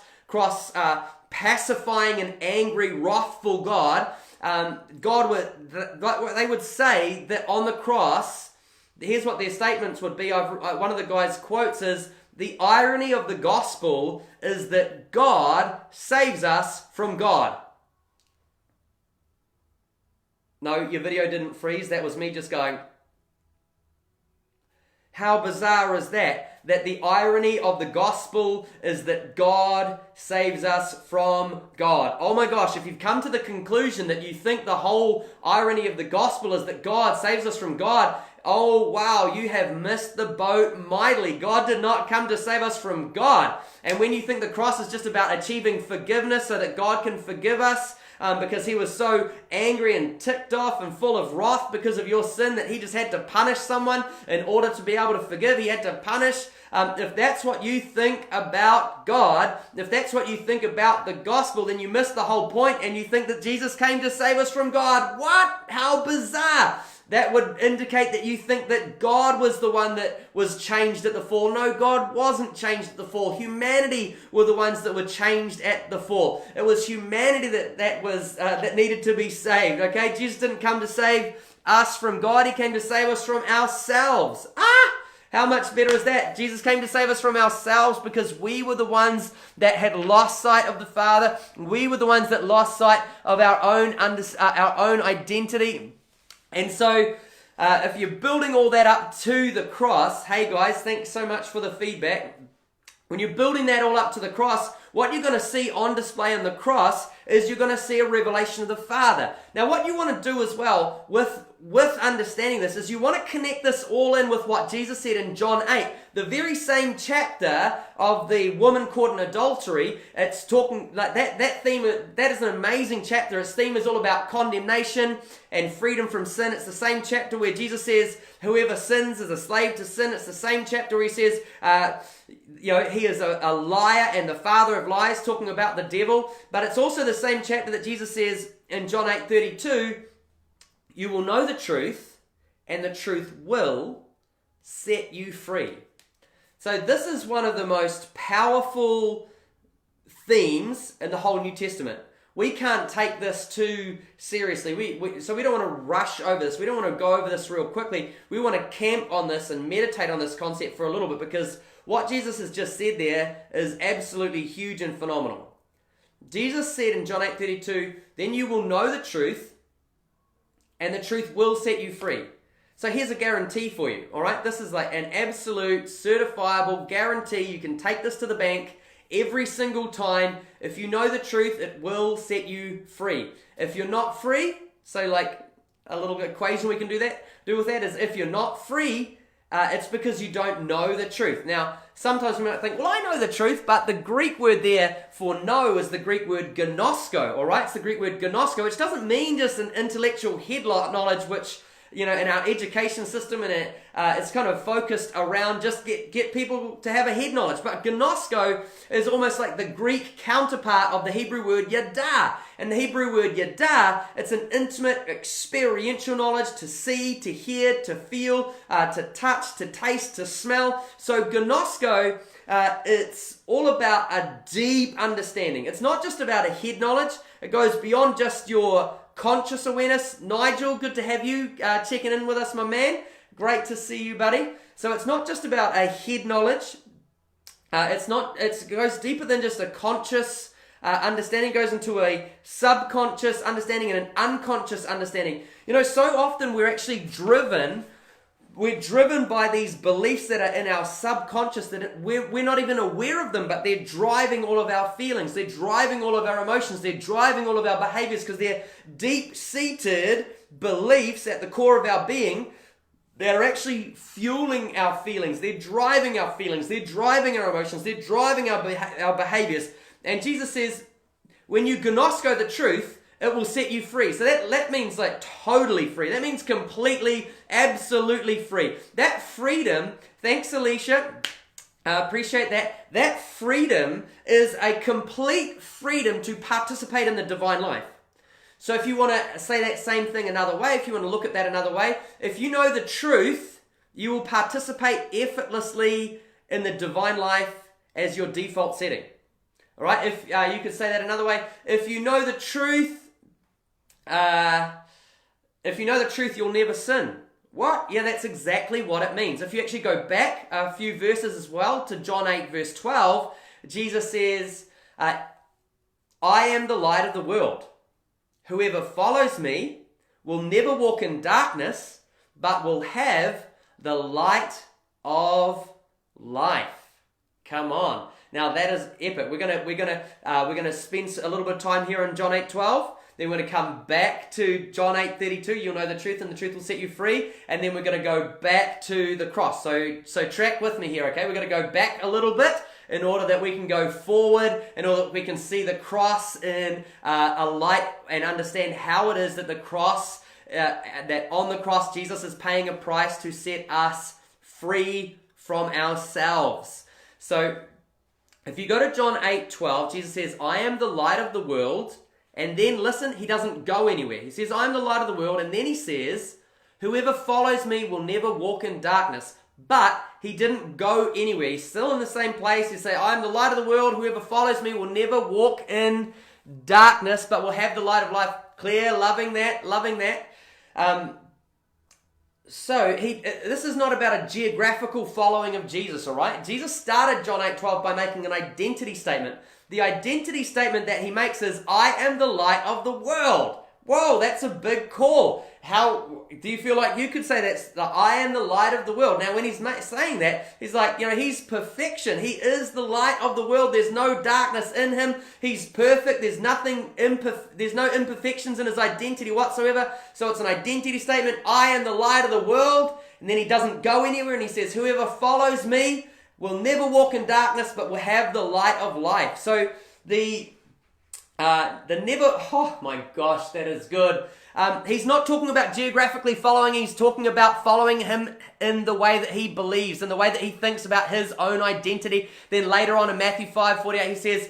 pacifying an angry, wrathful God, they would say that on the cross, here's what their statements would be. One of the guys' quotes is, the irony of the gospel is that God saves us from God. No, your video didn't freeze. That was me just going, how bizarre is that? That the irony of the gospel is that God saves us from God. Oh my gosh, if you've come to the conclusion that you think the whole irony of the gospel is that God saves us from God, oh wow, you have missed the boat mightily. God did not come to save us from God. And when you think the cross is just about achieving forgiveness so that God can forgive us, because he was so angry and ticked off and full of wrath because of your sin that he just had to punish someone in order to be able to forgive. He had to punish. If that's what you think about God, if that's what you think about the gospel, then you miss the whole point and you think that Jesus came to save us from God. What? How bizarre. That would indicate that you think that God was the one that was changed at the fall. No, God wasn't changed at the fall. Humanity were the ones that were changed at the fall. It was humanity that needed to be saved. Okay, Jesus didn't come to save us from God. He came to save us from ourselves. How much better is that? Jesus came to save us from ourselves because we were the ones that had lost sight of the Father. We were the ones that lost sight of our own identity. And so, if you're building all that up to the cross, hey guys, thanks so much for the feedback. When you're building that all up to the cross, what you're going to see on display on the cross is you're going to see a revelation of the Father. Now, what you want to do as well with understanding this is you want to connect this all in with what Jesus said in John 8, the very same chapter of the woman caught in adultery. It's talking like that theme. That is an amazing chapter. Its theme is all about condemnation and freedom from sin. It's the same chapter where Jesus says, whoever sins is a slave to sin. It's the same chapter where he says, he is a liar and the father of lies, talking about the devil. But it's also the same chapter that Jesus says in John 8:32, you will know the truth, and the truth will set you free. So this is one of the most powerful themes in the whole New Testament. We can't take this too seriously. So we don't want to rush over this. We don't want to go over this real quickly. We want to camp on this and meditate on this concept for a little bit, because what Jesus has just said there is absolutely huge and phenomenal. Jesus said in John 8:32, then you will know the truth, and the truth will set you free. So here's a guarantee for you, all right? This is like an absolute, certifiable guarantee. You can take this to the bank every single time. If you know the truth, it will set you free. If you're not free, so like a little equation we can do with that is if you're not free, it's because you don't know the truth. Now, sometimes we might think, well, I know the truth, but the Greek word there for know is the Greek word gnosko, all right? It's the Greek word gnosko, which doesn't mean just an intellectual head knowledge, which, in our education system, and it's kind of focused around just get people to have a head knowledge. But gnosko is almost like the Greek counterpart of the Hebrew word yada. And the Hebrew word yada, it's an intimate, experiential knowledge to see, to hear, to feel, to touch, to taste, to smell. So gnosko, it's all about a deep understanding. It's not just about a head knowledge. It goes beyond just your conscious awareness. Nigel, good to have you checking in with us, my man. Great to see you, buddy. So it's not just about a head knowledge. It goes deeper than just a conscious understanding. It goes into a subconscious understanding and an unconscious understanding. So often we're actually driven by these beliefs that are in our subconscious that we're not even aware of them, but they're driving all of our feelings. They're driving all of our emotions. They're driving all of our behaviors, because they're deep-seated beliefs at the core of our being that are actually fueling our feelings. They're driving our feelings. They're driving our emotions. They're driving our behaviors. And Jesus says, when you gnosko the truth, it will set you free. So that means like totally free. That means completely, absolutely free. That freedom, thanks Alicia, appreciate that. That freedom is a complete freedom to participate in the divine life. So if you want to say that same thing another way, if you want to look at that another way, if you know the truth, you will participate effortlessly in the divine life as your default setting. All right, if you could say that another way, if you know the truth, you'll never sin. What? Yeah, that's exactly what it means. If you actually go back a few verses as well to John 8 verse 12, Jesus says, I am the light of the world. Whoever follows me will never walk in darkness, but will have the light of life. Come on. Now that is epic. We're gonna spend a little bit of time here in John 8:12. Then we're going to come back to John 8:32. You'll know the truth, and the truth will set you free. And then we're going to go back to the cross. So track with me here, okay? We're going to go back a little bit in order that we can go forward, in order that we can see the cross in a light and understand how it is that the cross, that on the cross Jesus is paying a price to set us free from ourselves. So if you go to John 8:12, Jesus says, I am the light of the world. And then listen, he doesn't go anywhere. He says, I am the light of the world. And then he says, whoever follows me will never walk in darkness. But he didn't go anywhere. He's still in the same place. He says, I am the light of the world. Whoever follows me will never walk in darkness, but will have the light of life. Claire, loving that. So this is not about a geographical following of Jesus, all right? Jesus started John 8:12 by making an identity statement. The identity statement that he makes is, I am the light of the world. Whoa, that's a big call. How do you feel like you could say that's I am the light of the world? Now, when he's saying that, he's like, he's perfection. He is the light of the world. There's no darkness in him. He's perfect. There's there's no imperfections in his identity whatsoever. So it's an identity statement. I am the light of the world. And then he doesn't go anywhere, and he says, whoever follows me will never walk in darkness, but will have the light of life. So oh my gosh, that is good. He's not talking about geographically following. He's talking about following him in the way that he believes, in the way that he thinks about his own identity. Then later on in Matthew 5:48, he says,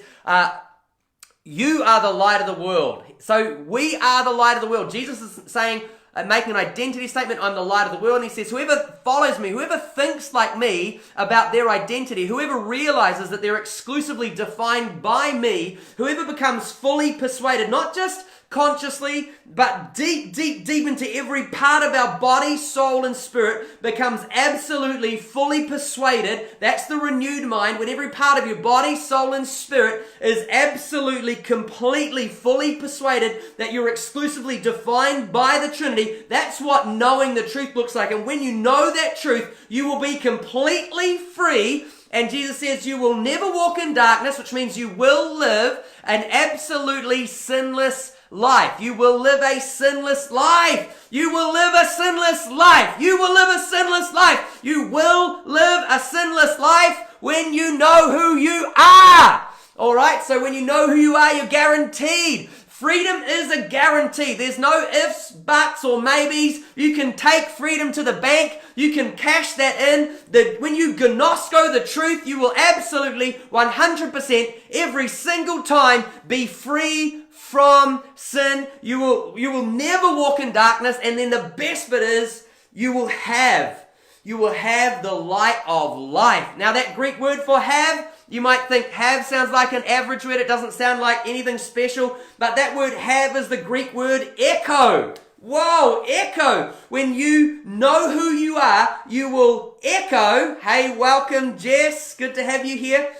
you are the light of the world. So we are the light of the world. Jesus is saying, making an identity statement, I'm the light of the world. And he says, whoever follows me, whoever thinks like me about their identity, whoever realizes that they're exclusively defined by me, whoever becomes fully persuaded, not just consciously, but deep into every part of our body, soul, and spirit, becomes absolutely fully persuaded. That's the renewed mind, when every part of your body, soul, and spirit is absolutely, completely, fully persuaded that you're exclusively defined by the Trinity. That's what knowing the truth looks like. And when you know that truth, you will be completely free. And Jesus says you will never walk in darkness, which means you will live an absolutely sinless life. You will live a sinless life. You will live a sinless life. You will live a sinless life. You will live a sinless life when you know who you are. All right, so when you know who you are, you're guaranteed. Freedom is a guarantee. There's no ifs, buts, or maybes. You can take freedom to the bank. You can cash that in. When you gnosko the truth, you will absolutely 100% every single time be free from sin. You will never walk in darkness. And then the best bit is you will have the light of life. Now that Greek word for have, you might think have sounds like an average word. It doesn't sound like anything special. But that word have is the Greek word echo. Whoa, echo. When you know who you are, you will echo. Hey, welcome, Jess. Good to have you here.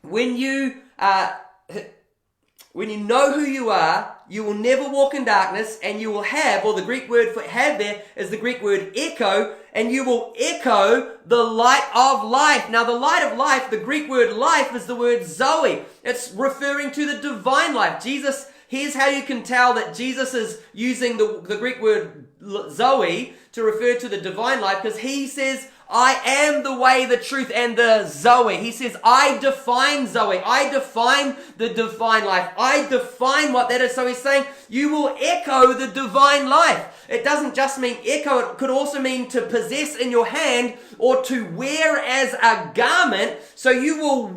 When you know who you are, you will never walk in darkness, and you will have, or the Greek word for have there is the Greek word echo, and you will echo the light of life. Now, the light of life, the Greek word life, is the word Zoe. It's referring to the divine life. Here's how you can tell that Jesus is using the Greek word Zoe to refer to the divine life, because he says, I am the way, the truth, and the Zoe. He says, I define Zoe. I define the divine life. I define what that is. So he's saying, you will echo the divine life. It doesn't just mean echo. It could also mean to possess in your hand or to wear as a garment. So you will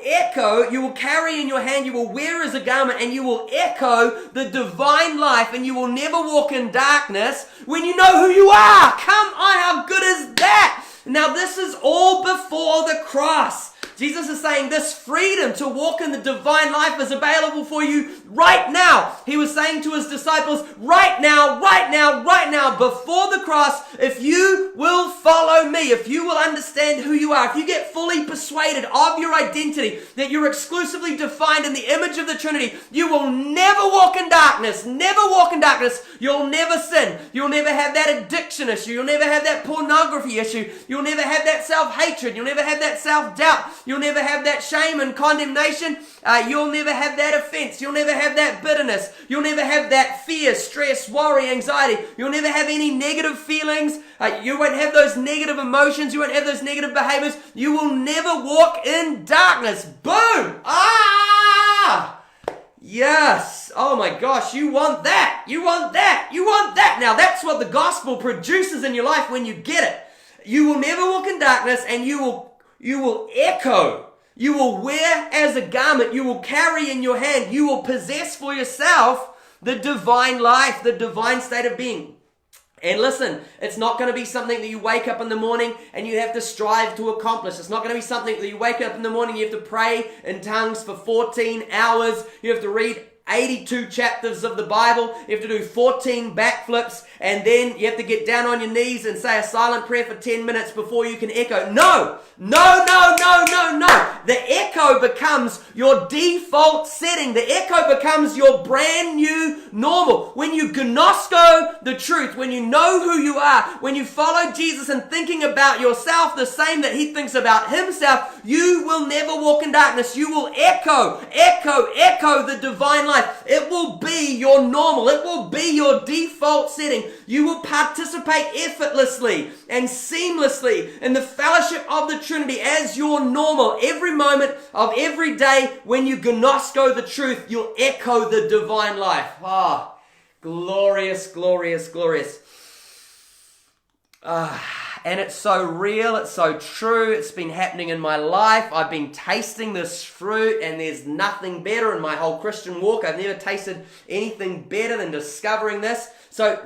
echo, you will carry in your hand, you will wear as a garment, and you will echo the divine life, and you will never walk in darkness when you know who you are. Come on, how good is that? Now, this is all before the cross. Jesus is saying this freedom to walk in the divine life is available for you right now. He was saying to his disciples, right now, before the cross, if you will follow me, if you will understand who you are, if you get fully persuaded of your identity, that you're exclusively defined in the image of the Trinity, you will never walk in darkness, you'll never sin, you'll never have that addiction issue, you'll never have that pornography issue, you'll never have that self-hatred, you'll never have that self-doubt, you'll never have that shame and condemnation. You'll never have that offense. You'll never have that bitterness. You'll never have that fear, stress, worry, anxiety. You'll never have any negative feelings. You won't have those negative emotions. You won't have those negative behaviors. You will never walk in darkness. Boom! Yes. Oh my gosh. You want that. You want that. You want that. Now that's what the gospel produces in your life when you get it. You will never walk in darkness, and you will echo. You will wear as a garment. You will carry in your hand. You will possess for yourself the divine life, the divine state of being. And listen, it's not going to be something that you wake up in the morning and you have to strive to accomplish. It's not going to be something that you wake up in the morning, you have to pray in tongues for 14 hours. You have to read 82 chapters of the Bible. You have to do 14 backflips, and then you have to get down on your knees and say a silent prayer for 10 minutes before you can echo. No. The echo echo becomes your default setting. The echo becomes your brand new normal. When you gnosko the truth, when you know who you are, when you follow Jesus and thinking about yourself the same that he thinks about himself, you will never walk in darkness. You will echo the divine life. It will be your normal. It will be your default setting. You will participate effortlessly and seamlessly in the fellowship of the Trinity as your normal. Every moment of every day when you gnosko the truth, you'll echo the divine life. Ah, glorious, glorious, glorious. And it's so real, it's so true, it's been happening in my life. I've been tasting this fruit, and there's nothing better in my whole Christian walk. I've never tasted anything better than discovering this. So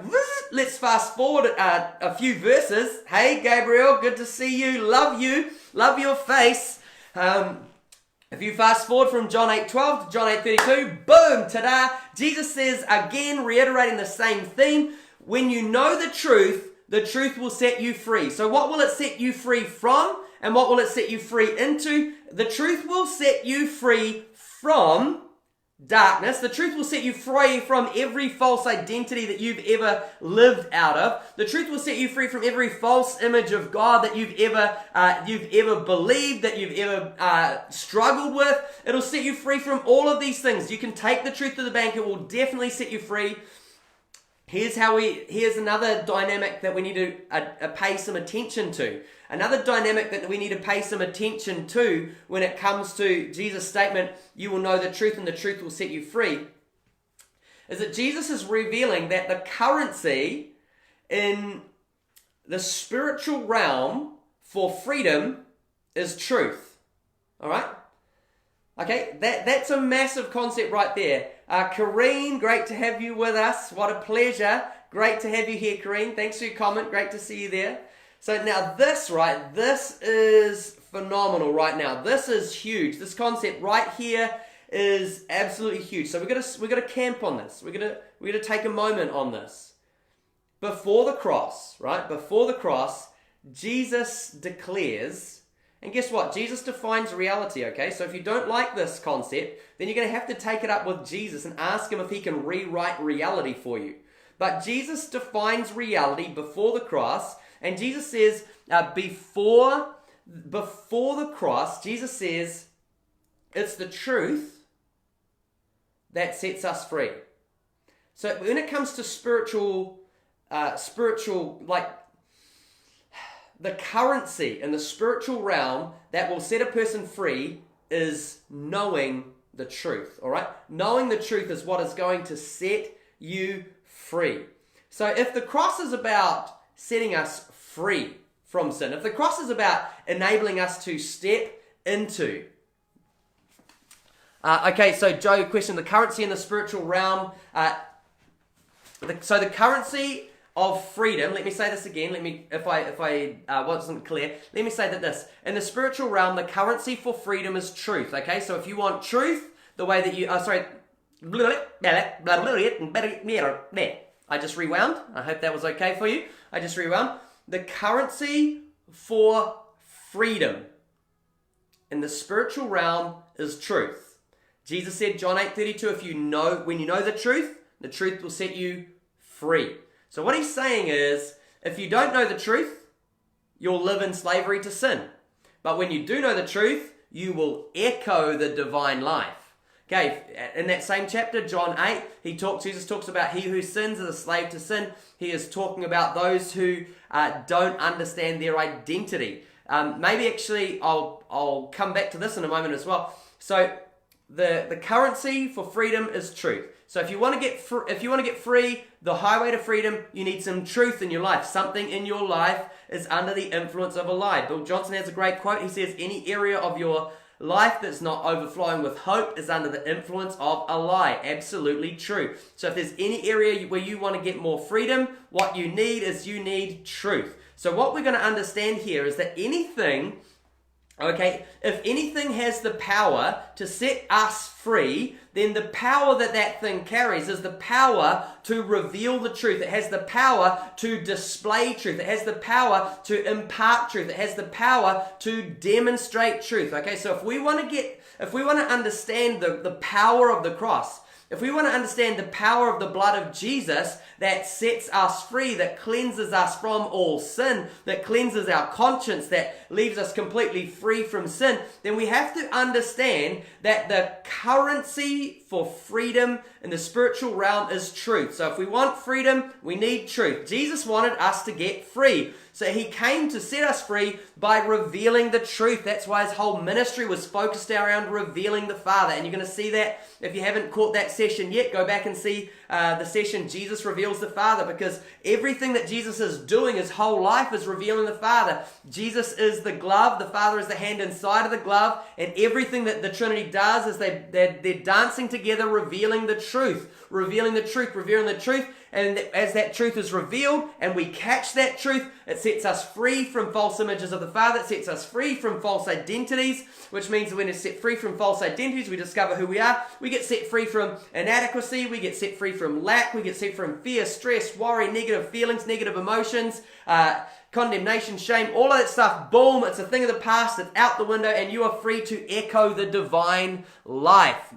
let's fast forward a few verses. Hey Gabriel, good to see you, love your face. If you fast forward from John 8:12 to John 8:32, boom, ta-da, Jesus says, again, reiterating the same theme, when you know the truth will set you free. So what will it set you free from? And what will it set you free into? The truth will set you free from darkness. The truth will set you free from every false identity that you've ever lived out of. The truth will set you free from every false image of God that you've ever believed, that you've ever struggled with. It'll set you free from all of these things. You can take the truth to the bank. It will definitely set you free. Here's another dynamic that we need to pay some attention to. Another dynamic that we need to pay some attention to when it comes to Jesus' statement, you will know the truth and the truth will set you free, is that Jesus is revealing that the currency in the spiritual realm for freedom is truth. All right? Okay, that's a massive concept right there. Kareen, great to have you with us. What a pleasure. Great to have you here, Kareen. Thanks for your comment. Great to see you there. So now this is phenomenal right now. This is huge. This concept right here is absolutely huge. So we're gonna camp on this. We're gonna take a moment on this. Before the cross, right? Before the cross, Jesus declares. And guess what? Jesus defines reality, okay? So if you don't like this concept, then you're going to have to take it up with Jesus and ask him if he can rewrite reality for you. But Jesus defines reality before the cross, and Jesus says, before the cross, Jesus says, it's the truth that sets us free. So when it comes to spiritual, the currency in the spiritual realm that will set a person free is knowing the truth, all right? Knowing the truth is what is going to set you free. So if the cross is about setting us free from sin, if the cross is about enabling us to step into... so Joe, question, the currency in the spiritual realm. So the currency of freedom, let me say this again, if I wasn't clear, let me say that this, in the spiritual realm, the currency for freedom is truth, okay? So if you want truth, the way that you, I just rewound, I hope that was okay for you, I just rewound. The currency for freedom in the spiritual realm is truth. Jesus said, John 8:32, when you know the truth will set you free. So what he's saying is, if you don't know the truth, you'll live in slavery to sin. But when you do know the truth, you will echo the divine life. Okay, in that same chapter, John 8, Jesus talks about he who sins is a slave to sin. He is talking about those who don't understand their identity. Maybe actually, I'll come back to this in a moment as well. So the currency for freedom is truth. So if you want to get free, the highway to freedom, you need some truth in your life. Something in your life is under the influence of a lie. Bill Johnson has a great quote. He says, any area of your life that's not overflowing with hope is under the influence of a lie. Absolutely true. So if there's any area where you want to get more freedom, what you need is truth. So what we're going to understand here is that anything Okay, if anything has the power to set us free, then the power that that thing carries is the power to reveal the truth. It has the power to display truth. It has the power to impart truth. It has the power to demonstrate truth. Okay, so if we want to understand the power of the cross, if we want to understand the power of the blood of Jesus that sets us free, that cleanses us from all sin, that cleanses our conscience, that leaves us completely free from sin, then we have to understand that the currency for freedom in the spiritual realm is truth. So if we want freedom, we need truth. Jesus wanted us to get free. So he came to set us free by revealing the truth. That's why his whole ministry was focused around revealing the Father. And you're going to see that if you haven't caught that session yet, go back and see the session Jesus Reveals the Father, because everything that Jesus is doing, his whole life, is revealing the Father. Jesus is the glove, the Father is the hand inside of the glove, and everything that the Trinity does is they're dancing together, revealing the truth, revealing the truth. And as that truth is revealed and we catch that truth, it sets us free from false images of the Father. It sets us free from false identities, which means that when we're set free from false identities, we discover who we are. We get set free from inadequacy. We get set free from lack. We get set from fear, stress, worry, negative feelings, negative emotions, condemnation, shame, all of that stuff. Boom, it's a thing of the past. It's out the window, and you are free to echo the divine life.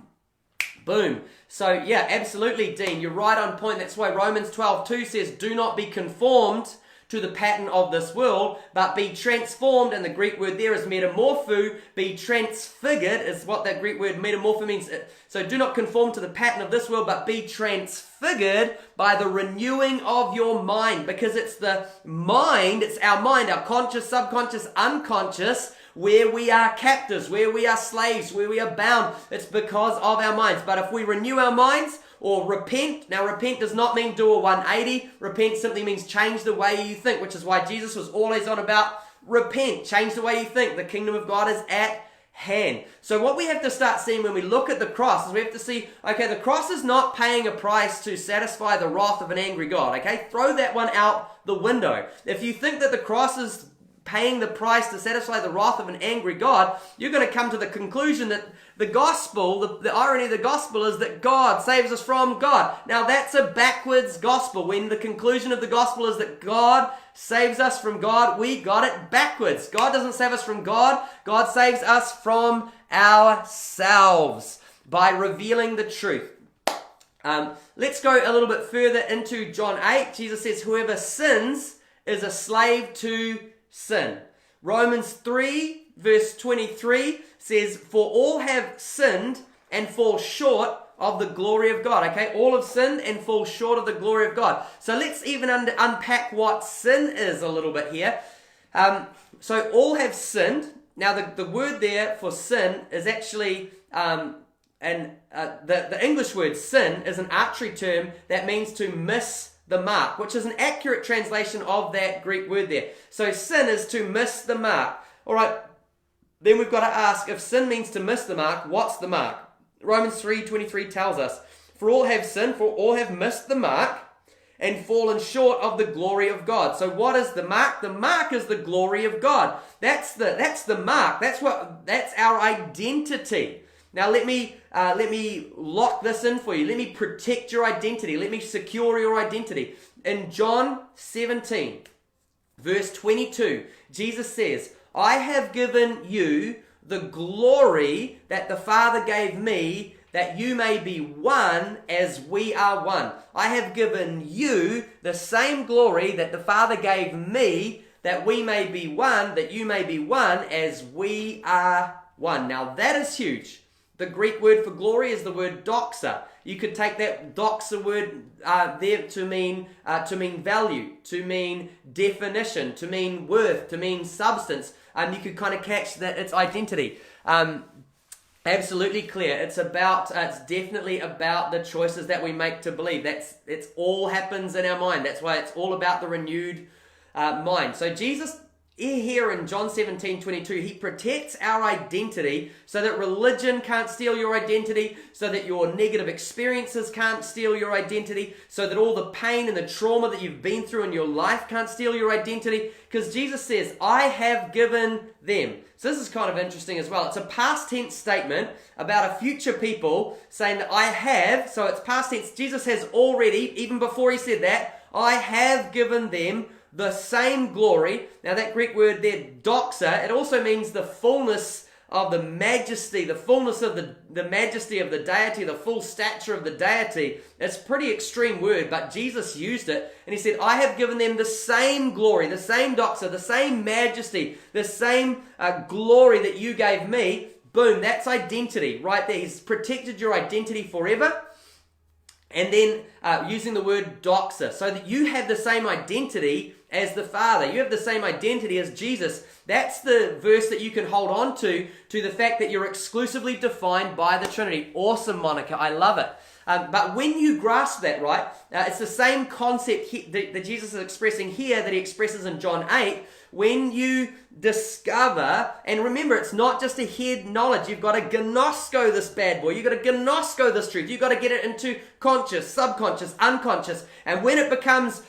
Boom. So yeah, absolutely, Dean. You're right on point. That's why Romans 12:2 says, do not be conformed to the pattern of this world, but be transformed. And the Greek word there is metamorpho. Be transfigured is what that Greek word metamorpho means. So do not conform to the pattern of this world, but be transfigured by the renewing of your mind. Because it's the mind, it's our mind, our conscious, subconscious, unconscious, where we are captives, where we are slaves, where we are bound. It's because of our minds. But if we renew our minds or repent, now repent does not mean do a 180. Repent simply means change the way you think, which is why Jesus was always on about repent, change the way you think. The kingdom of God is at hand. So what we have to start seeing when we look at the cross is we have to see, okay, the cross is not paying a price to satisfy the wrath of an angry God, okay? Throw that one out the window. If you think that the cross is paying the price to satisfy the wrath of an angry God, you're going to come to the conclusion that the gospel, the irony of the gospel is that God saves us from God. Now that's a backwards gospel. When the conclusion of the gospel is that God saves us from God, we got it backwards. God doesn't save us from God. God saves us from ourselves by revealing the truth. Let's go a little bit further into John 8. Jesus says, whoever sins is a slave to sin. Romans 3 verse 23 says, for all have sinned and fall short of the glory of God. Okay, all have sinned and fall short of the glory of God. So let's even unpack what sin is a little bit here. So all have sinned. Now the word there for sin is actually the English word sin is an archery term that means to miss the mark, which is an accurate translation of that Greek word there. So sin is to miss the mark. All right, then we've got to ask, if sin means to miss the mark, what's the mark? Romans 3:23 tells us, for all have sinned, for all have missed the mark and fallen short of the glory of God. So what is the mark? The mark is the glory of God. That's the mark. That's our identity. Now let me lock this in for you. Let me protect your identity. Let me secure your identity. In John 17, verse 22, Jesus says, I have given you the glory that the Father gave me, that you may be one as we are one. I have given you the same glory that the Father gave me, that we may be one, that you may be one as we are one. Now that is huge. The Greek word for glory is the word doxa. You could take that doxa word there to mean value, to mean definition, to mean worth, to mean substance. You could kind of catch that its identity. Absolutely clear. It's definitely about the choices that we make to believe. It's all happens in our mind. That's why it's all about the renewed mind. So Jesus here in John 17:22, he protects our identity so that religion can't steal your identity, so that your negative experiences can't steal your identity, so that all the pain and the trauma that you've been through in your life can't steal your identity, because Jesus says, I have given them. So this is kind of interesting as well. It's a past tense statement about a future people saying that I have, so it's past tense. Jesus has already, even before he said that, I have given them the same glory. Now that Greek word there, doxa, it also means the fullness of the majesty, the fullness of the majesty of the deity, the full stature of the deity. It's a pretty extreme word, but Jesus used it, and he said, I have given them the same glory, the same doxa, the same majesty, the same glory that you gave me. Boom, that's identity right there. He's protected your identity forever. And then using the word doxa, so that you have the same identity as the Father. You have the same identity as Jesus. That's the verse that you can hold on to the fact that you're exclusively defined by the Trinity. Awesome, Monica. I love it. But when you grasp that, right, it's the same concept that Jesus is expressing here that he expresses in John 8. When you discover, and remember, it's not just a head knowledge. You've got to gnosko this bad boy. You've got to gnosko this truth. You've got to get it into conscious, subconscious, unconscious. And when it becomes,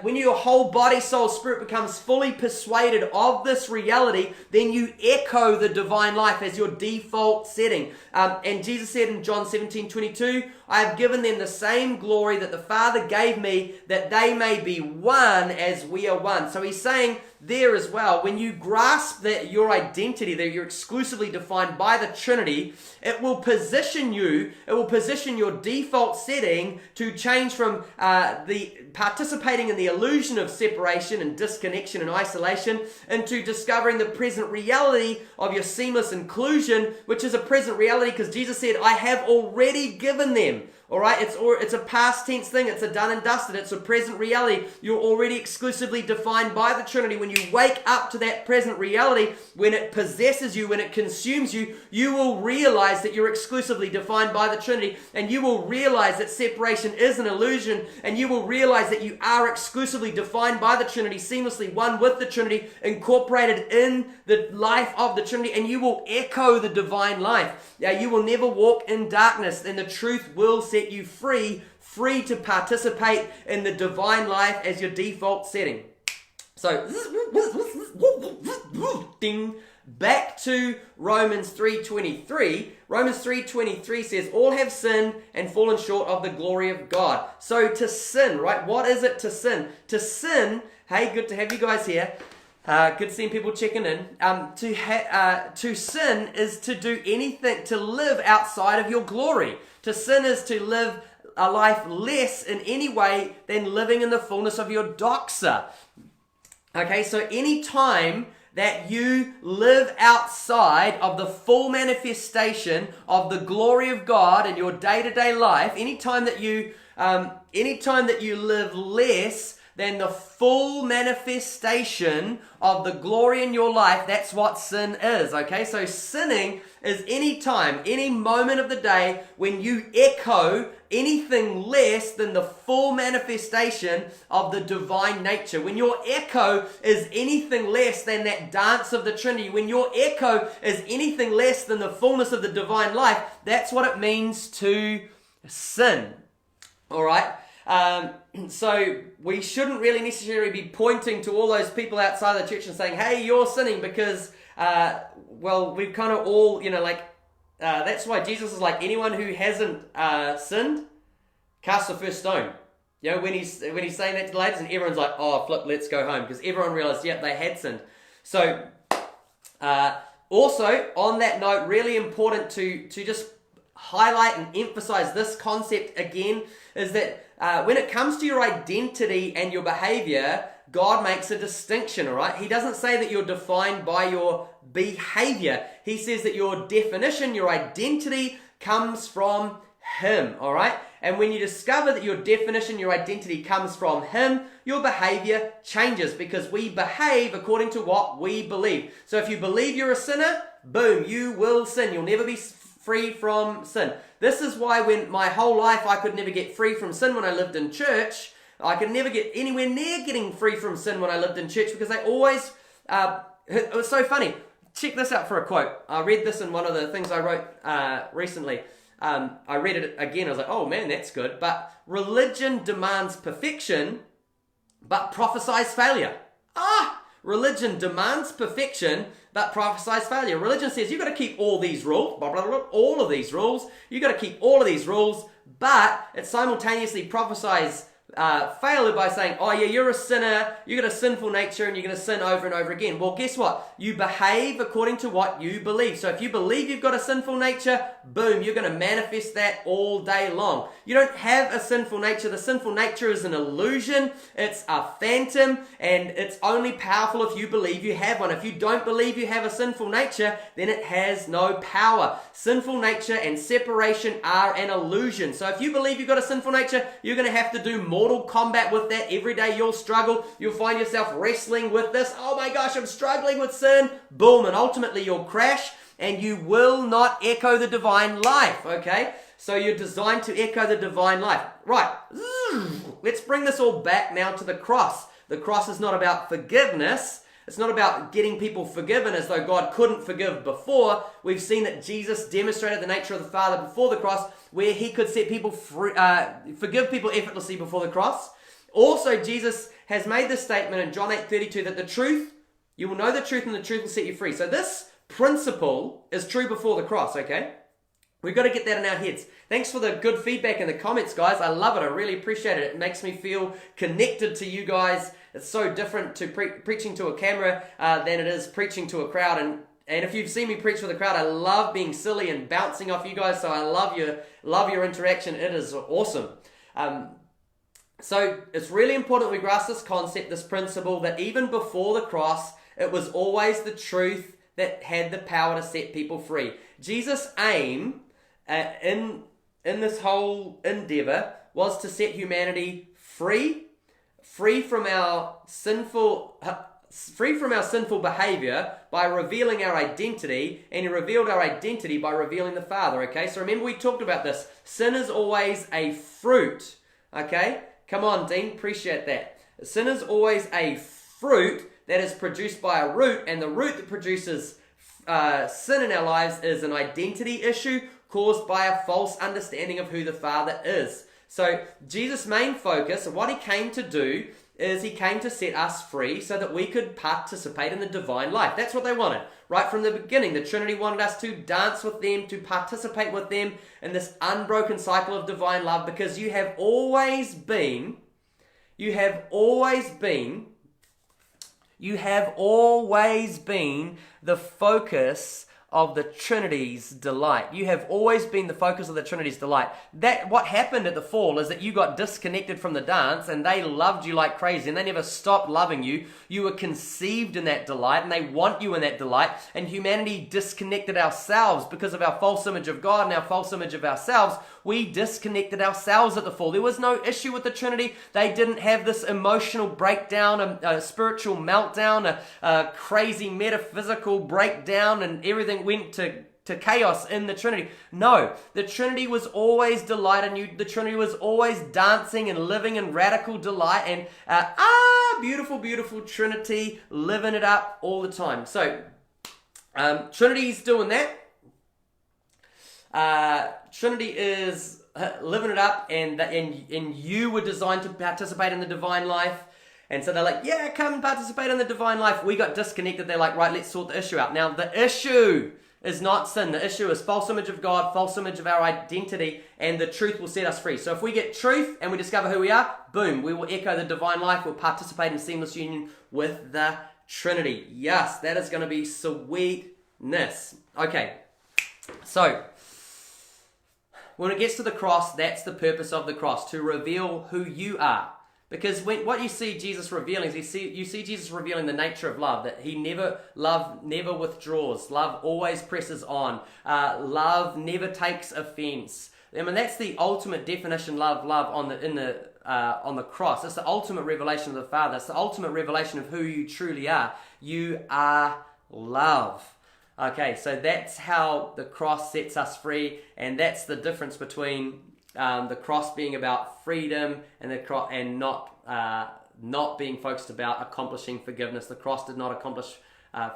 when your whole body, soul, spirit becomes fully persuaded of this reality, then you echo the divine life as your default setting. And Jesus said in John 17:22, I have given them the same glory that the Father gave me, that they may be one as we are one. So he's saying there as well, when you grasp that your identity, that you're exclusively defined by the Trinity, it will position your default setting to change from the participating in the illusion of separation and disconnection and isolation into discovering the present reality of your seamless inclusion, which is a present reality because Jesus said, I have already given them. All right, it's a past tense thing. It's a done and dusted. It's a present reality. You're already exclusively defined by the Trinity. When you wake up to that present reality, when it possesses you, when it consumes you, you will realize that you're exclusively defined by the Trinity, and you will realize that separation is an illusion, and you will realize that you are exclusively defined by the Trinity, seamlessly one with the Trinity, incorporated in the life of the Trinity, and you will echo the divine life. You will never walk in darkness, and the truth will set you free to participate in the divine life as your default setting. So, ding, back to Romans 3:23. Romans 3:23 says, all have sinned and fallen short of the glory of God. So to sin, right? What is it to sin? To sin, hey, good to have you guys here. Good seeing people checking in. To sin is to do anything, to live outside of your glory. To sin is to live a life less in any way than living in the fullness of your doxa. Okay, so any time that you live outside of the full manifestation of the glory of God in your day-to-day life, anytime that you live less than the full manifestation of the glory in your life, that's what sin is, okay? So sinning is any time, any moment of the day when you echo anything less than the full manifestation of the divine nature. When your echo is anything less than that dance of the Trinity, when your echo is anything less than the fullness of the divine life, that's what it means to sin, all right? So we shouldn't really necessarily be pointing to all those people outside the church and saying, hey, you're sinning because, we've kind of all, that's why Jesus is like, anyone who hasn't sinned, cast the first stone. You know, when he's saying that to the ladies, and everyone's like, oh, flip, let's go home, because everyone realized, yep, they had sinned. So, also, on that note, really important to just highlight and emphasize this concept again, is that when it comes to your identity and your behavior, God makes a distinction, all right? He doesn't say that you're defined by your behavior. He says that your definition, your identity comes from Him, all right? And when you discover that your definition, your identity comes from Him, your behavior changes because we behave according to what we believe. So if you believe you're a sinner, boom, you will sin. You'll never be free from sin. This is why when my whole life I could never get free from sin when I lived in church. I could never get anywhere near getting free from sin when I lived in church because I always It was so funny. Check this out for a quote. I read this in one of the things I wrote recently. I read it again. I was like, oh man, that's good. But religion demands perfection, but prophesies failure. Religion demands perfection, but prophesies failure. Religion says you've got to keep all these rules, blah, blah, blah, all of these rules. You've got to keep all of these rules, but it simultaneously prophesies failure by saying, oh yeah, you're a sinner, you've got a sinful nature, and you're going to sin over and over again. Well, guess what? You behave according to what you believe. So if you believe you've got a sinful nature, boom, you're going to manifest that all day long. You don't have a sinful nature. The sinful nature is an illusion. It's a phantom, and it's only powerful if you believe you have one. If you don't believe you have a sinful nature, then it has no power. Sinful nature and separation are an illusion. So if you believe you've got a sinful nature, you're going to have to do mortal combat with that every day. You'll struggle. You'll find yourself wrestling with this. Oh my gosh, I'm struggling with sin. Boom, and ultimately you'll crash, and you will not echo the divine life, okay? So you're designed to echo the divine life. Right, let's bring this all back now to the cross. The cross is not about forgiveness. It's not about getting people forgiven as though God couldn't forgive before. We've seen that Jesus demonstrated the nature of the Father before the cross, where he could set people free, forgive people effortlessly before the cross. Also, Jesus has made this statement in John 8:32 that the truth, you will know the truth and the truth will set you free. So this principle is true before the cross, okay? We've got to get that in our heads. Thanks for the good feedback in the comments, guys. I love it. I really appreciate it. It makes me feel connected to you guys. It's so different to preaching to a camera than it is preaching to a crowd. And if you've seen me preach with a crowd, I love being silly and bouncing off you guys. So I love your interaction. It is awesome. So it's really important we grasp this concept, this principle, that even before the cross, it was always the truth that had the power to set people free. Jesus' aim in this whole endeavor was to set humanity free from our sinful behavior by revealing our identity, and he revealed our identity by revealing the Father, okay? So remember we talked about this. Sin is always a fruit, okay? Come on, Dean, appreciate that. Sin is always a fruit that is produced by a root, and the root that produces sin in our lives is an identity issue caused by a false understanding of who the Father is. So Jesus' main focus, and what he came to do, is he came to set us free so that we could participate in the divine life. That's what they wanted. Right from the beginning, the Trinity wanted us to dance with them, to participate with them in this unbroken cycle of divine love, because you have always been the focus of the Trinity's delight. You have always been the focus of the Trinity's delight. That what happened at the fall is that you got disconnected from the dance, and they loved you like crazy, and they never stopped loving you. You were conceived in that delight, and they want you in that delight. And humanity disconnected ourselves because of our false image of God and our false image of ourselves. We disconnected ourselves at the fall. There was no issue with the Trinity. They didn't have this emotional breakdown, a spiritual meltdown, a crazy metaphysical breakdown, and everything went to chaos in the Trinity. No, the Trinity was always delight in you. The Trinity was always dancing and living in radical delight, and beautiful, beautiful Trinity, living it up all the time. So, Trinity's doing that. Trinity is living it up, and you were designed to participate in the divine life. And so they're like, yeah, come participate in the divine life. We got disconnected. They're like, right, let's sort the issue out. Now, the issue is not sin. The issue is false image of God, false image of our identity, and the truth will set us free. So if we get truth and we discover who we are, boom, we will echo the divine life. We'll participate in seamless union with the Trinity. Yes, that is going to be sweetness. Okay, so when it gets to the cross, that's the purpose of the cross, to reveal who you are. Because what you see Jesus revealing is you see Jesus revealing the nature of love, that love never withdraws, love always presses on, love never takes offense. I mean, that's the ultimate definition of love on the cross. It's the ultimate revelation of the Father. It's the ultimate revelation of who you truly are. You are love. Okay, so that's how the cross sets us free, and that's the difference between the cross being about freedom and not not being focused about accomplishing forgiveness. The cross did not accomplish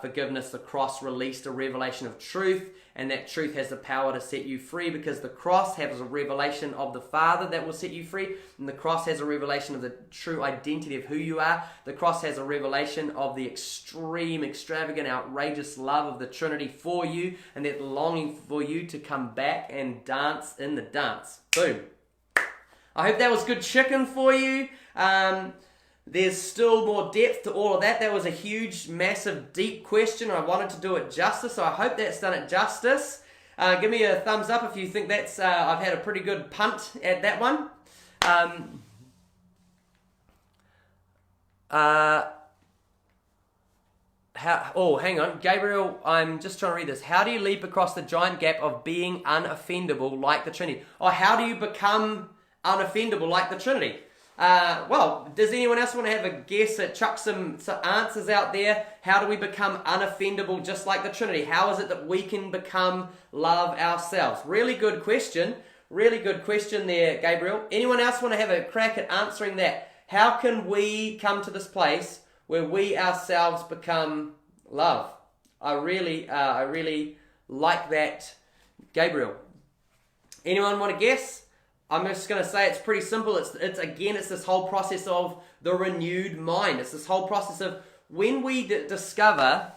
forgiveness. The cross released a revelation of truth, and that truth has the power to set you free, because the cross has a revelation of the Father that will set you free, and the cross has a revelation of the true identity of who you are. The cross has a revelation of the extreme, extravagant, outrageous love of the Trinity for you, and that longing for you to come back and dance in the dance. Boom. I hope that was good chicken for you. There's still more depth to all of that. That was a huge, massive, deep question. I wanted to do it justice, so I hope that's done it justice. Give me a thumbs up if you think that's I've had a pretty good punt at that one. Hang on. Gabriel, I'm just trying to read this. How do you leap across the giant gap of being unoffendable like the Trinity? How do you become unoffendable like the Trinity? Well, does anyone else want to have a guess at chuck some answers out there? How do we become unoffendable just like the Trinity? How is it that we can become love ourselves? Really good question. Really good question there, Gabriel. Anyone else want to have a crack at answering that? How can we come to this place where we ourselves become love? I really like that, Gabriel. Anyone want to guess? I'm just going to say it's pretty simple. It's this whole process of the renewed mind. It's this whole process of when we discover,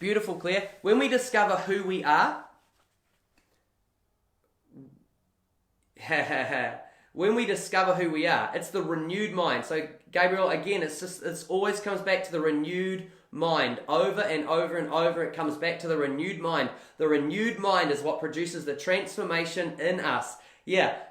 beautiful, Claire. When we discover who we are, when we discover who we are, it's the renewed mind. So Gabriel, again, it's always comes back to the renewed mind. Over and over and over, it comes back to the renewed mind. The renewed mind is what produces the transformation in us.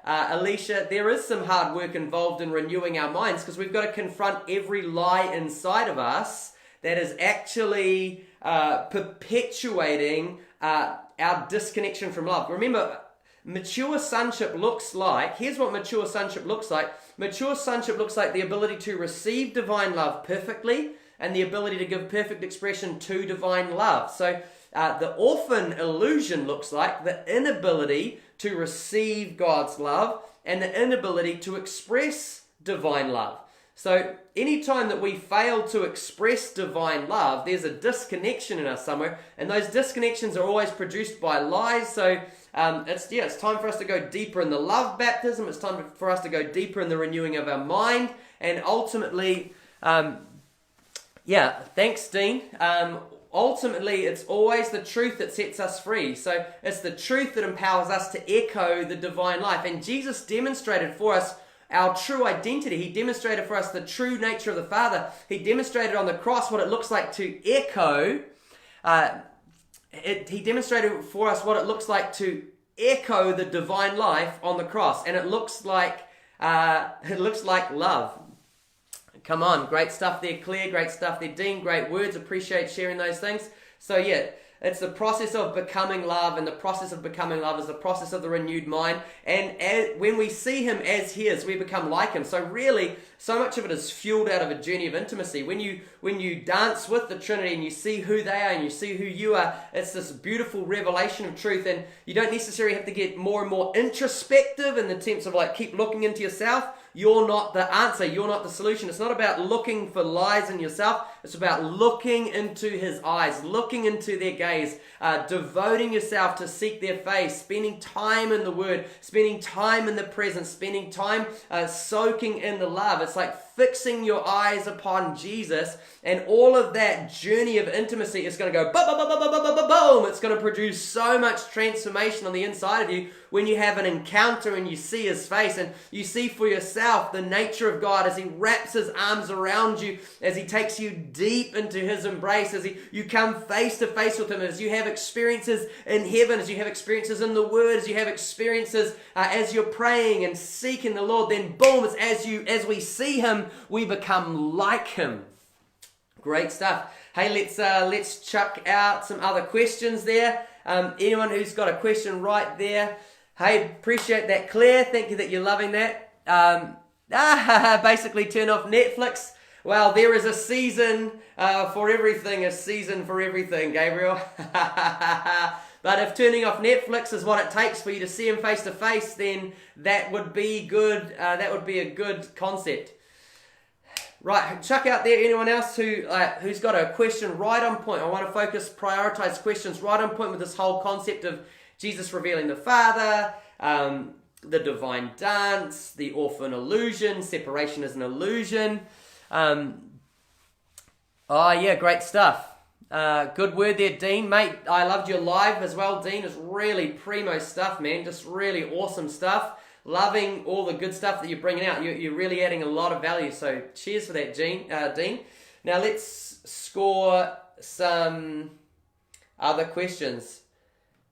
Alicia, there is some hard work involved in renewing our minds, because we've got to confront every lie inside of us that is actually perpetuating our disconnection from love. Remember, mature sonship looks like, here's what mature sonship looks like. Mature sonship looks like the ability to receive divine love perfectly and the ability to give perfect expression to divine love. So the orphan illusion looks like the inability to receive God's love and the inability to express divine love. So anytime that we fail to express divine love, there's a disconnection in us somewhere, and those disconnections are always produced by lies. So it's time for us to go deeper in the love baptism. It's time for us to go deeper in the renewing of our mind, and ultimately, thanks, Dean. Ultimately, it's always the truth that sets us free. So it's the truth that empowers us to echo the divine life. And Jesus demonstrated for us our true identity. He demonstrated for us the true nature of the Father. He demonstrated on the cross what it looks like to echo. He demonstrated for us what it looks like to echo the divine life on the cross. And it looks like love. Come on, great stuff there, Claire. Great stuff there, Dean. Great words. Appreciate sharing those things. So it's the process of becoming love, and the process of becoming love is the process of the renewed mind. And when we see Him as He is, we become like Him. So really, so much of it is fueled out of a journey of intimacy. When you dance with the Trinity and you see who they are and you see who you are, it's this beautiful revelation of truth. And you don't necessarily have to get more and more introspective in the sense of keep looking into yourself. You're not the answer. You're not the solution. It's not about looking for lies in yourself. It's about looking into His eyes, looking into their gaze, devoting yourself to seek their face, spending time in the Word, spending time in the presence, spending time soaking in the love. It's like fixing your eyes upon Jesus, and all of that journey of intimacy is going to go boom. It's going to produce so much transformation on the inside of you when you have an encounter and you see His face and you see for yourself the nature of God as He wraps His arms around you, as He takes you deep into His embrace, as you come face to face with Him, as you have experiences in heaven, as you have experiences in the Word, as you have experiences as you're praying and seeking the Lord. Then boom, it's as we see Him, we become like Him. Great stuff. Hey, let's chuck out some other questions there. Anyone who's got a question right there? Hey, appreciate that, Claire. Thank you that you're loving that. Basically turn off Netflix. Well, there is a season for everything, Gabriel. But if turning off Netflix is what it takes for you to see Him face to face, then that would be good. That would be a good concept. Right, chuck out there anyone else who's got a question right on point. I want to prioritize questions right on point with this whole concept of Jesus revealing the Father, the divine dance, the orphan illusion, separation is an illusion. Great stuff. Good word there, Dean. Mate, I loved your live as well, Dean. It's really primo stuff, man. Just really awesome stuff. Loving all the good stuff that you're bringing out. You're really adding a lot of value. So cheers for that, Dean. Now let's score some other questions.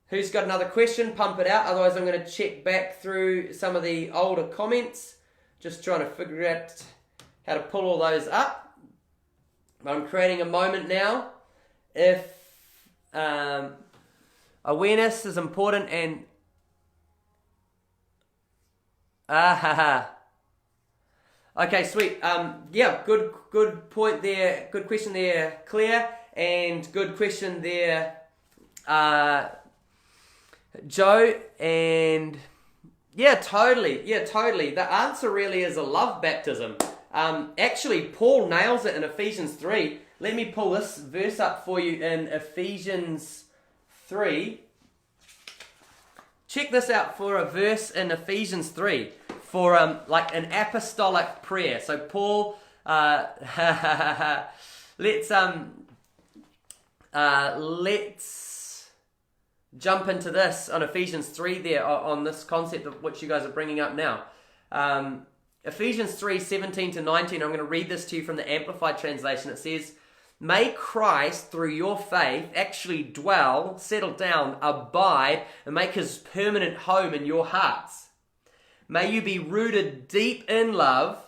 Who's got another question? Pump it out. Otherwise, I'm going to check back through some of the older comments. Just trying to figure out how to pull all those up. I'm creating a moment now. If awareness is important and okay, sweet. Good point there. Good question there, Claire, and good question there, Joe. And totally. The answer really is a love baptism. Actually, Paul nails it in Ephesians 3. Let me pull this verse up for you in Ephesians 3. Check this out for a verse in Ephesians 3 for like an apostolic prayer. So Paul, let's jump into this on Ephesians 3 there on this concept of what you guys are bringing up now. Ephesians 3, 17 to 19, I'm going to read this to you from the Amplified Translation. It says, "May Christ, through your faith, actually dwell, settle down, abide, and make his permanent home in your hearts. May you be rooted deep in love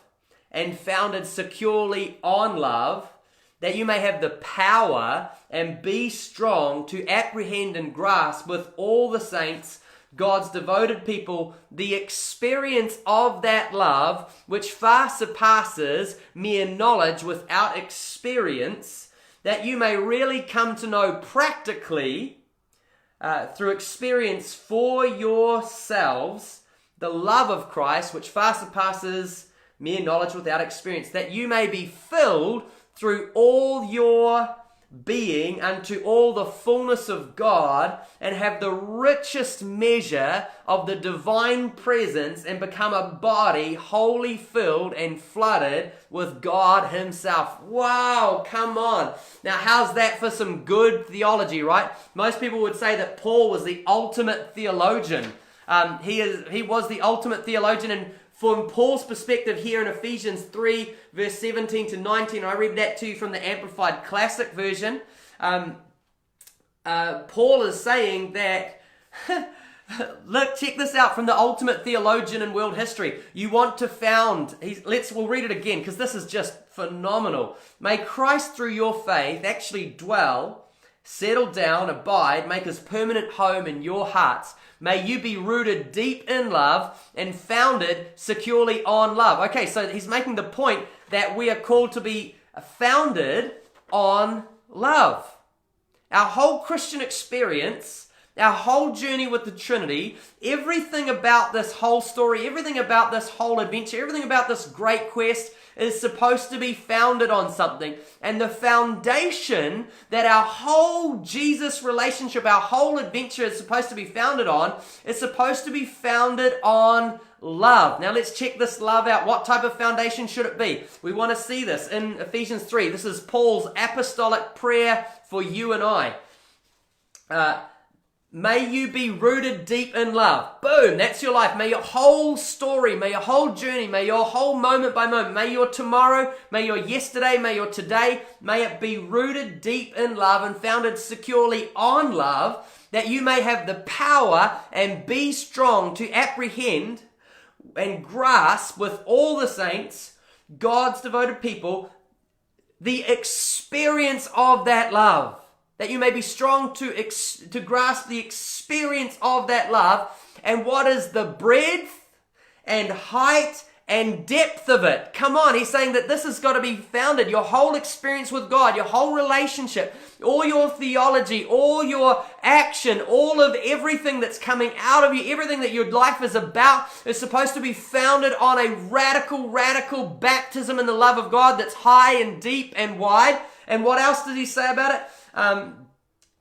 and founded securely on love, that you may have the power and be strong to apprehend and grasp with all the saints, God's devoted people, the experience of that love which far surpasses mere knowledge without experience, that you may really come to know practically, through experience for yourselves, the love of Christ which far surpasses mere knowledge without experience, that you may be filled through all your being unto all the fullness of God, and have the richest measure of the divine presence, and become a body wholly filled and flooded with God himself." Wow, come on. Now, how's that for some good theology, right? Most people would say that Paul was the ultimate theologian. He was the ultimate theologian, and from Paul's perspective here in Ephesians 3, verse 17 to 19, I read that to you from the Amplified Classic Version. Paul is saying that, look, check this out from the ultimate theologian in world history. You want to found, we'll read it again because this is just phenomenal. "May Christ through your faith actually dwell, settle down, abide, make his permanent home in your hearts. May you be rooted deep in love and founded securely on love." Okay, so he's making the point that we are called to be founded on love. Our whole Christian experience, our whole journey with the Trinity, everything about this whole story, everything about this whole adventure, everything about this great quest is supposed to be founded on something. And the foundation that our whole Jesus relationship, our whole adventure is supposed to be founded on, is supposed to be founded on love. Now let's check this love out. What type of foundation should it be? We want to see this in Ephesians 3. This is Paul's apostolic prayer for you and I. May you be rooted deep in love. Boom, that's your life. May your whole story, may your whole journey, may your whole moment by moment, may your tomorrow, may your yesterday, may your today, may it be rooted deep in love and founded securely on love, that you may have the power and be strong to apprehend and grasp with all the saints, God's devoted people, the experience of that love. That you may be strong to grasp the experience of that love, and what is the breadth and height and depth of it. Come on, he's saying that this has got to be founded. Your whole experience with God, your whole relationship, all your theology, all your action, all of everything that's coming out of you, everything that your life is about is supposed to be founded on a radical baptism in the love of God that's high and deep and wide. And what else did he say about it?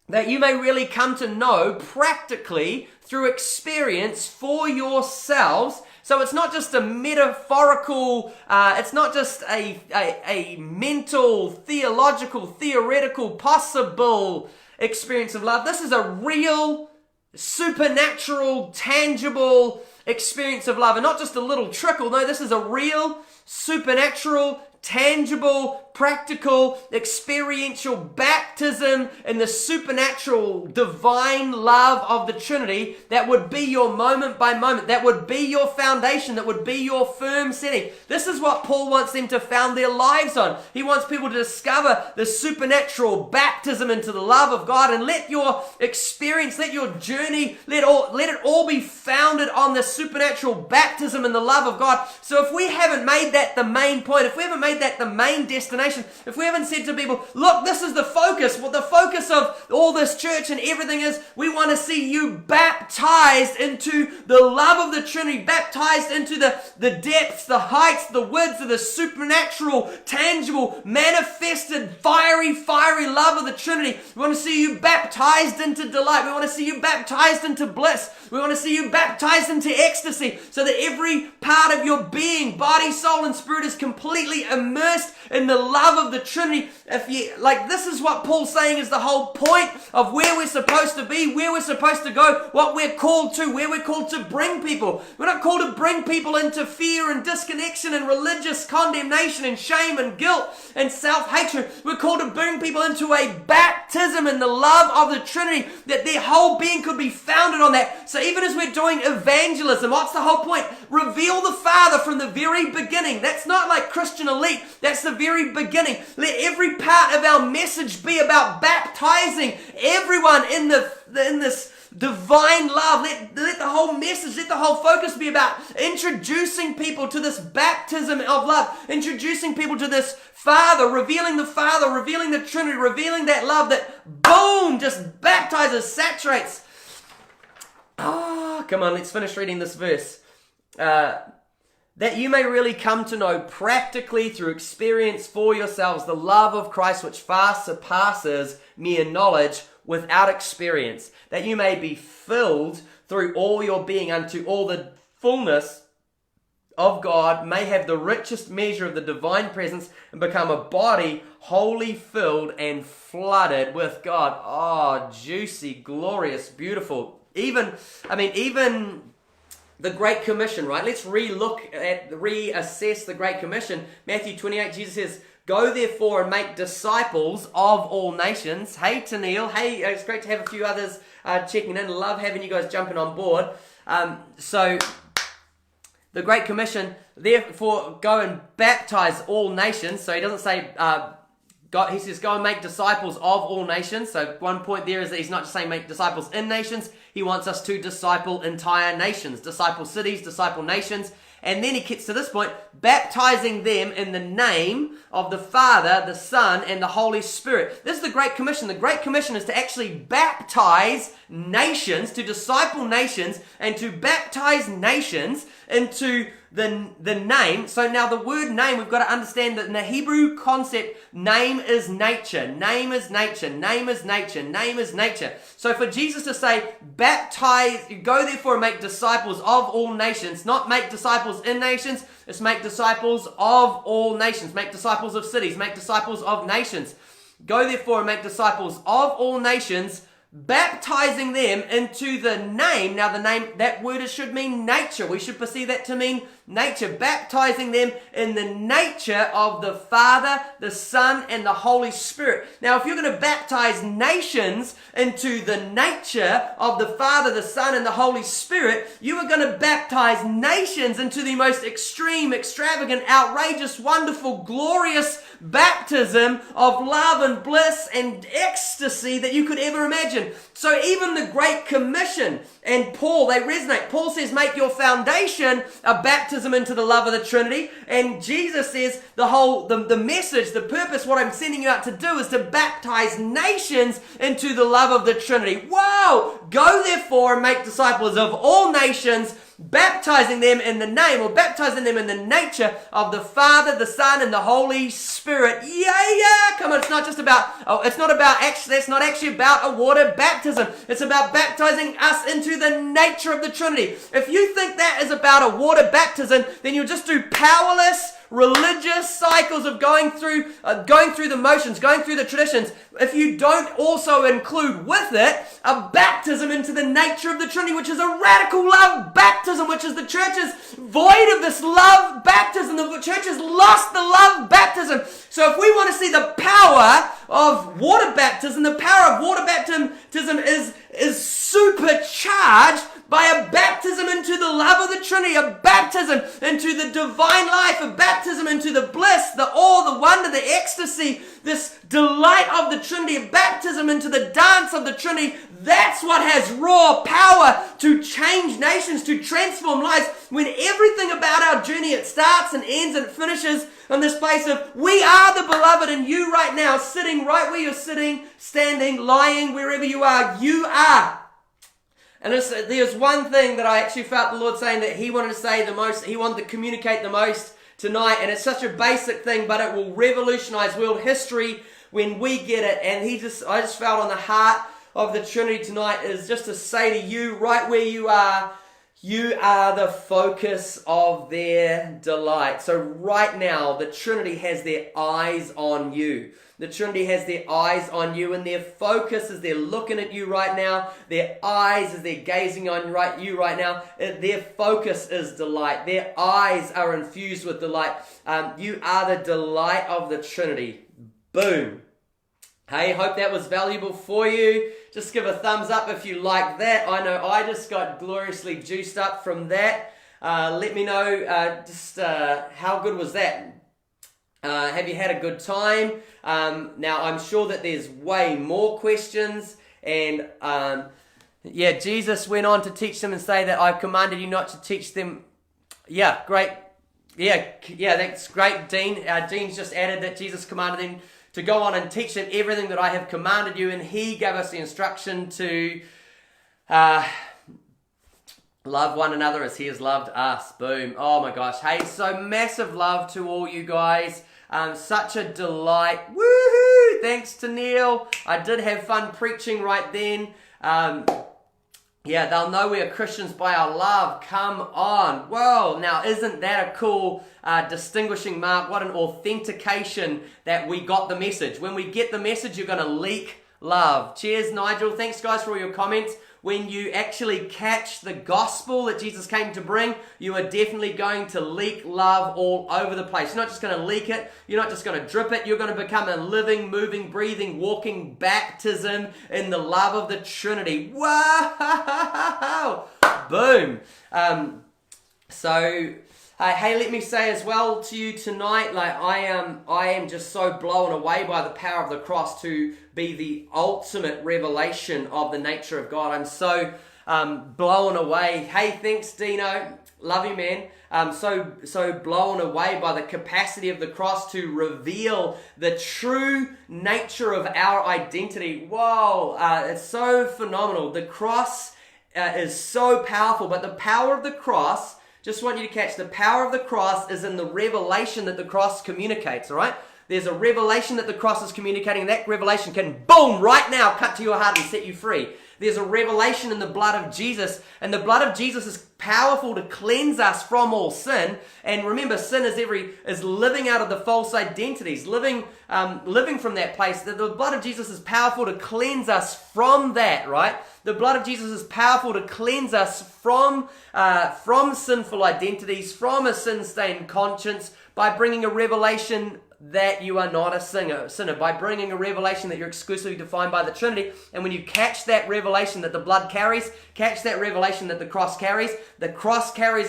That you may really come to know practically through experience for yourselves. So it's not just a metaphorical, it's not just a mental, theological, theoretical, possible experience of love. This is a real, supernatural, tangible experience of love. And not just a little trickle. No, this is a real, supernatural, tangible, practical, experiential baptism in the supernatural, divine love of the Trinity that would be your moment by moment, that would be your foundation, that would be your firm setting. This is what Paul wants them to found their lives on. He wants people to discover the supernatural baptism into the love of God, and let your experience, let your journey, let it all be founded on the supernatural baptism in the love of God. So if we haven't made that the main point, if we haven't made that the main destination, if we haven't said to people, look, this is the focus, well, the focus of all this church and everything is, we want to see you baptized into the love of the Trinity, baptized into the depths, the heights, the widths of the supernatural, tangible, manifested, fiery love of the Trinity. We want to see you baptized into delight. We want to see you baptized into bliss. We want to see you baptized into ecstasy, so that every part of your being, body, soul, and spirit is completely immersed in the love of the Trinity. This is what Paul's saying is the whole point of where we're supposed to be, where we're supposed to go, what we're called to, where we're called to bring people. We're not called to bring people into fear and disconnection and religious condemnation and shame and guilt and self-hatred. We're called to bring people into a baptism in the love of the Trinity, that their whole being could be founded on that. So even as we're doing evangelism, what's the whole point? Reveal the Father from the very beginning. That's not like Christian elite. That's the very beginning. Let every part of our message be about baptizing everyone in this divine love. Let the whole message, let the whole focus be about introducing people to this baptism of love, introducing people to this Father, revealing the Trinity, revealing that love that, boom, just baptizes, saturates. Come on, let's finish reading this verse. That you may really come to know practically through experience for yourselves the love of Christ, which far surpasses mere knowledge, without experience, that you may be filled through all your being unto all the fullness of God, may have the richest measure of the divine presence, and become a body wholly filled and flooded with God. Oh, juicy, glorious, beautiful. Even the Great Commission, right? Let's reassess the Great Commission. Matthew 28, Jesus says, go therefore and make disciples of all nations. Hey, Tennille. Hey, it's great to have a few others checking in. Love having you guys jumping on board. So the Great Commission, therefore go and baptize all nations. So he doesn't say, he says go and make disciples of all nations. So one point there is that he's not just saying make disciples in nations. He wants us to disciple entire nations, disciple cities, disciple nations. And then he gets to this point, baptizing them in the name of the Father, the Son, and the Holy Spirit. This is the Great Commission. The Great Commission is to actually baptize nations, to disciple nations, and to baptize nations into the name. So now the word name, we've got to understand that in the Hebrew concept, name is nature. Name is nature. Name is nature. Name is nature. So for Jesus to say, baptize, go therefore and make disciples of all nations, not make disciples in nations, it's make disciples of all nations, make disciples of cities, make disciples of nations. Go therefore and make disciples of all nations, baptizing them into the name. Now the name, that word should mean nature. We should perceive that to mean nature. Baptizing them in the nature of the Father, the Son, and the Holy Spirit. Now if you're going to baptize nations into the nature of the Father, the Son, and the Holy Spirit, you are going to baptize nations into the most extreme, extravagant, outrageous, wonderful, glorious baptism of love and bliss and ecstasy that you could ever imagine. So even the Great Commission and Paul, they resonate. Paul says, make your foundation a baptism baptism into the love of the Trinity. And Jesus says the message, the purpose, what I'm sending you out to do is to baptize nations into the love of the Trinity. Wow! Go therefore and make disciples of all nations, baptizing them in the name, or baptizing them in the nature of the Father, the Son, and the Holy Spirit. Yeah. Come on, it's not actually about a water baptism. It's about baptizing us into the nature of the Trinity. If you think that is about a water baptism, then you'll just do powerless religious cycles of going through the motions, going through the traditions. If you don't also include with it a baptism into the nature of the Trinity, which is a radical love baptism, which is the church is void of this love baptism. The church has lost the love baptism. So if we want to see the power of water baptism, the power of water baptism is supercharged by a baptism into the love of the Trinity, a baptism into the divine life, a baptism into the bliss, the awe, the wonder, the ecstasy, this delight of the Trinity, a baptism into the dance of the Trinity. That's what has raw power to change nations, to transform lives. When everything about our journey, it starts and ends and it finishes on this place of we are the beloved, and you right now, sitting right where you're sitting, standing, lying, wherever you are. And there's one thing that I actually felt the Lord saying that He wanted to say the most, He wanted to communicate the most tonight, and it's such a basic thing, but it will revolutionize world history when we get it. And I just felt on the heart of the Trinity tonight is just to say to you, right where you are the focus of their delight. So right now, the Trinity has their eyes on you. The Trinity has their eyes on you, and their focus as they're looking at you right now, their eyes as they're gazing on you right now, their focus is delight. Their eyes are infused with delight. You are the delight of the Trinity. Boom. Hey, hope that was valuable for you. Just give a thumbs up if you like that. I know I just got gloriously juiced up from that. Let me know how good was that. Have you had a good time? Now, I'm sure that there's way more questions. And Jesus went on to teach them and say that I've commanded you not to teach them. Yeah, great. Yeah, that's great, Dean. Dean's just added that Jesus commanded them to go on and teach them everything that I have commanded you. And He gave us the instruction to love one another as He has loved us. Boom. Oh my gosh. Hey, so massive love to all you guys. Such a delight. Woohoo! Thanks to Neil. I did have fun preaching right then. They'll know we are Christians by our love. Come on. Whoa. Now, isn't that a cool distinguishing mark? What an authentication that we got the message. When we get the message, you're going to leak love. Cheers, Nigel. Thanks, guys, for all your comments. When you actually catch the gospel that Jesus came to bring, you are definitely going to leak love all over the place. You're not just going to leak it. You're not just going to drip it. You're going to become a living, moving, breathing, walking baptism in the love of the Trinity. Wow! Boom. Hey, let me say as well to you tonight, like I am just so blown away by the power of the cross to be the ultimate revelation of the nature of God. I'm so blown away. Hey, thanks, Dino. Love you, man. So blown away by the capacity of the cross to reveal the true nature of our identity. Whoa, it's so phenomenal. The cross is so powerful, but the power of the cross, just want you to catch, the power of the cross is in the revelation that the cross communicates, all right? There's a revelation that the cross is communicating. That revelation can, boom, right now cut to your heart and set you free. There's a revelation in the blood of Jesus, and the blood of Jesus is powerful to cleanse us from all sin. And remember, sin is living out of the false identities, living from that place. The blood of Jesus is powerful to cleanse us from that, right? The blood of Jesus is powerful to cleanse us from sinful identities, from a sin-stained conscience, by bringing a revelation that you are not a sinner, by bringing a revelation that you're exclusively defined by the Trinity. And when you catch that revelation that the blood carries, catch that revelation that the cross carries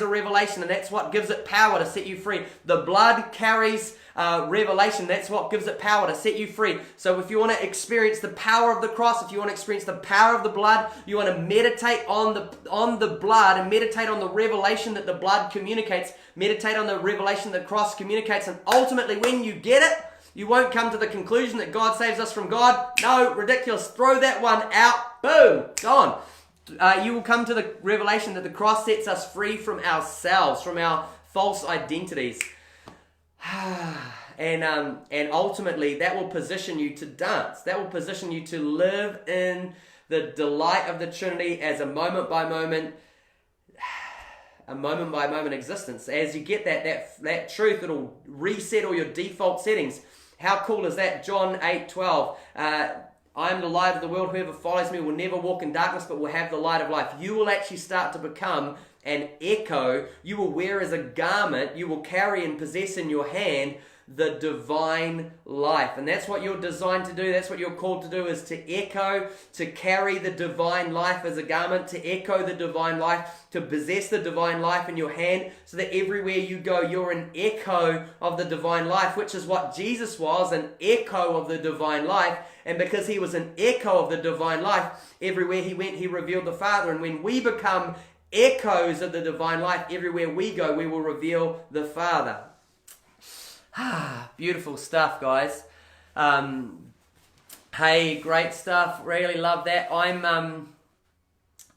a revelation, and that's what gives it power to set you free. The blood carries revelation. That's what gives it power to set you free. So if you want to experience the power of the cross, if you want to experience the power of the blood, you want to meditate on the blood and meditate on the revelation that the blood communicates, meditate on the revelation that the cross communicates, and ultimately when you get it, you won't come to the conclusion that God saves us from God. No, ridiculous. Throw that one out. Boom. Gone. You will come to the revelation that the cross sets us free from ourselves, from our false identities. And ultimately, that will position you to dance. That will position you to live in the delight of the Trinity as a moment-by-moment existence. As you get that truth, it'll reset all your default settings. How cool is that? John 8:12. I am the light of the world. Whoever follows me will never walk in darkness, but will have the light of life. You will actually start to become an echo. You will wear as a garment. You will carry and possess in your hand the divine life. And that's what you're designed to do. That's what you're called to do, is to echo, to carry the divine life as a garment, to echo the divine life, to possess the divine life in your hand, so that everywhere you go, you're an echo of the divine life, which is what Jesus was, an echo of the divine life. And because he was an echo of the divine life, everywhere he went, he revealed the Father. And when we become echoes of the divine life, everywhere we go, we will reveal the Father. Beautiful stuff, guys. Hey, great stuff. Really love that. I'm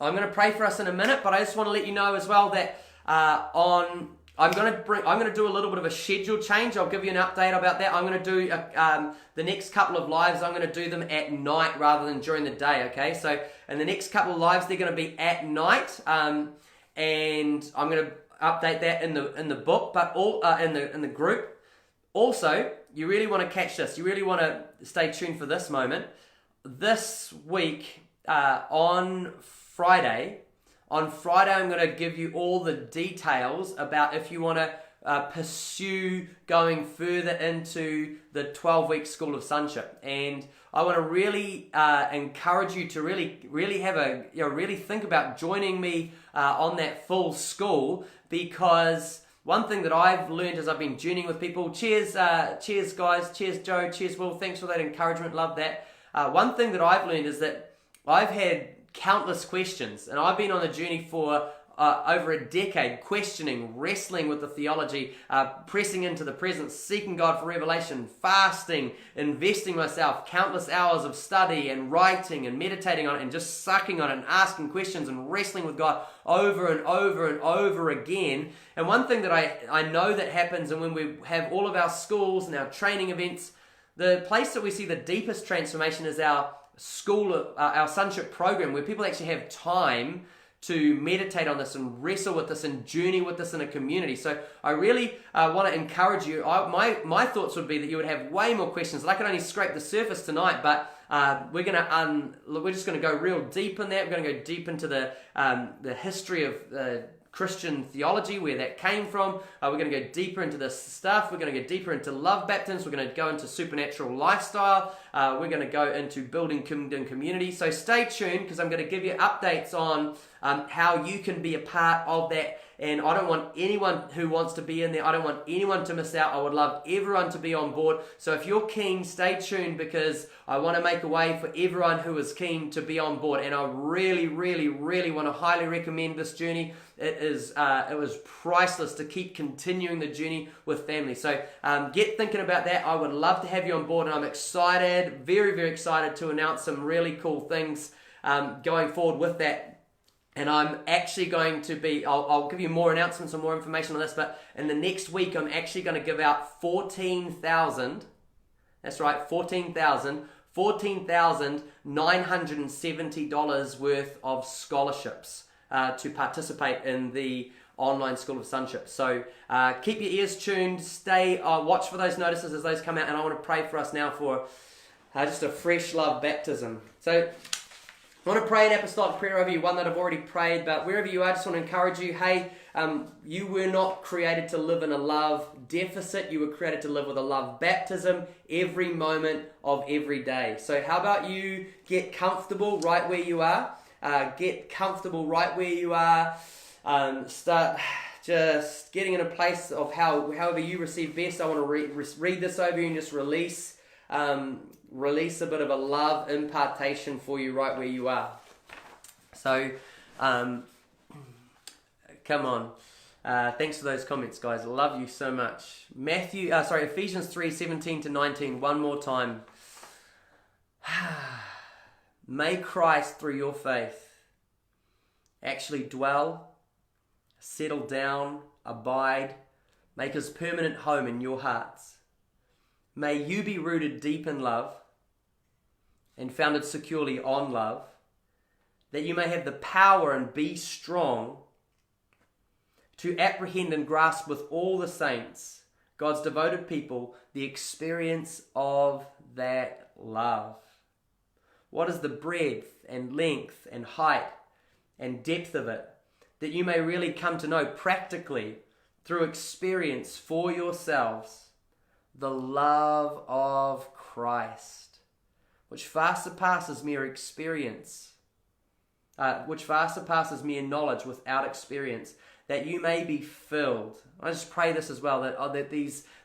going to pray for us in a minute, but I just want to let you know as well that I'm going to do a little bit of a schedule change. I'll give you an update about that. I'm going to do the next couple of lives. I'm going to do them at night rather than during the day. Okay, so in the next couple of lives, they're going to be at night, and I'm going to update that in the book, but all in the group. Also, you really want to catch this. You really want to stay tuned for this moment. This week, on Friday, I'm going to give you all the details about if you want to pursue going further into the 12-week School of Sonship. And I want to really encourage you to really have really think about joining me on that full school, because one thing that I've learned as I've been journeying with people, cheers guys, cheers Joe, cheers Will, thanks for that encouragement, love that. One thing that I've learned is that I've had countless questions, and I've been on the journey for over a decade, questioning, wrestling with the theology, pressing into the present, seeking God for revelation, fasting, investing myself, countless hours of study and writing and meditating on it and just sucking on it and asking questions and wrestling with God over and over and over again. And one thing that I know that happens, and when we have all of our schools and our training events, the place that we see the deepest transformation is our our sonship program, where people actually have time to meditate on this and wrestle with this and journey with this in a community. So I really want to encourage you. My thoughts would be that you would have way more questions. I can only scrape the surface tonight, but we're just going to go real deep in that. We're going to go deep into the history of Christian theology, where that came from. We're going to go deeper into this stuff. We're going to go deeper into love baptisms. We're going to go into supernatural lifestyle. We're going to go into building kingdom community. So stay tuned, because I'm going to give you updates on how you can be a part of that. And I don't want anyone who wants to be in there, I don't want anyone to miss out. I would love everyone to be on board. So if you're keen, stay tuned, because I want to make a way for everyone who is keen to be on board. And I really, really, really want to highly recommend this journey. It was priceless to keep continuing the journey with family. So get thinking about that. I would love to have you on board, and I'm excited, very, very excited to announce some really cool things going forward with that. And I'm actually going to be, I'll give you more announcements and more information on this, but in the next week, I'm actually going to give out $14,970 worth of scholarships to participate in the online School of Sonship. So keep your ears tuned, watch for those notices as those come out, and I want to pray for us now for just a fresh love baptism. So I want to pray an apostolic prayer over you, one that I've already prayed, but wherever you are, I just want to encourage you, hey, you were not created to live in a love deficit. You were created to live with a love baptism every moment of every day. So how about you get comfortable right where you are? Get comfortable right where you are. Start just getting in a place of however you receive best. I want to read this over you and just release a bit of a love impartation for you right where you are. So, come on. Thanks for those comments, guys. I love you so much. Ephesians 3:17-19. One more time. May Christ, through your faith, actually dwell, settle down, abide, make his permanent home in your hearts. May you be rooted deep in love and founded securely on love, that you may have the power and be strong to apprehend and grasp with all the saints, God's devoted people, the experience of that love. What is the breadth and length and height and depth of it, that you may really come to know practically through experience for yourselves the love of Christ, which far surpasses mere experience, which far surpasses mere knowledge without experience, that you may be filled. I just pray this as well, that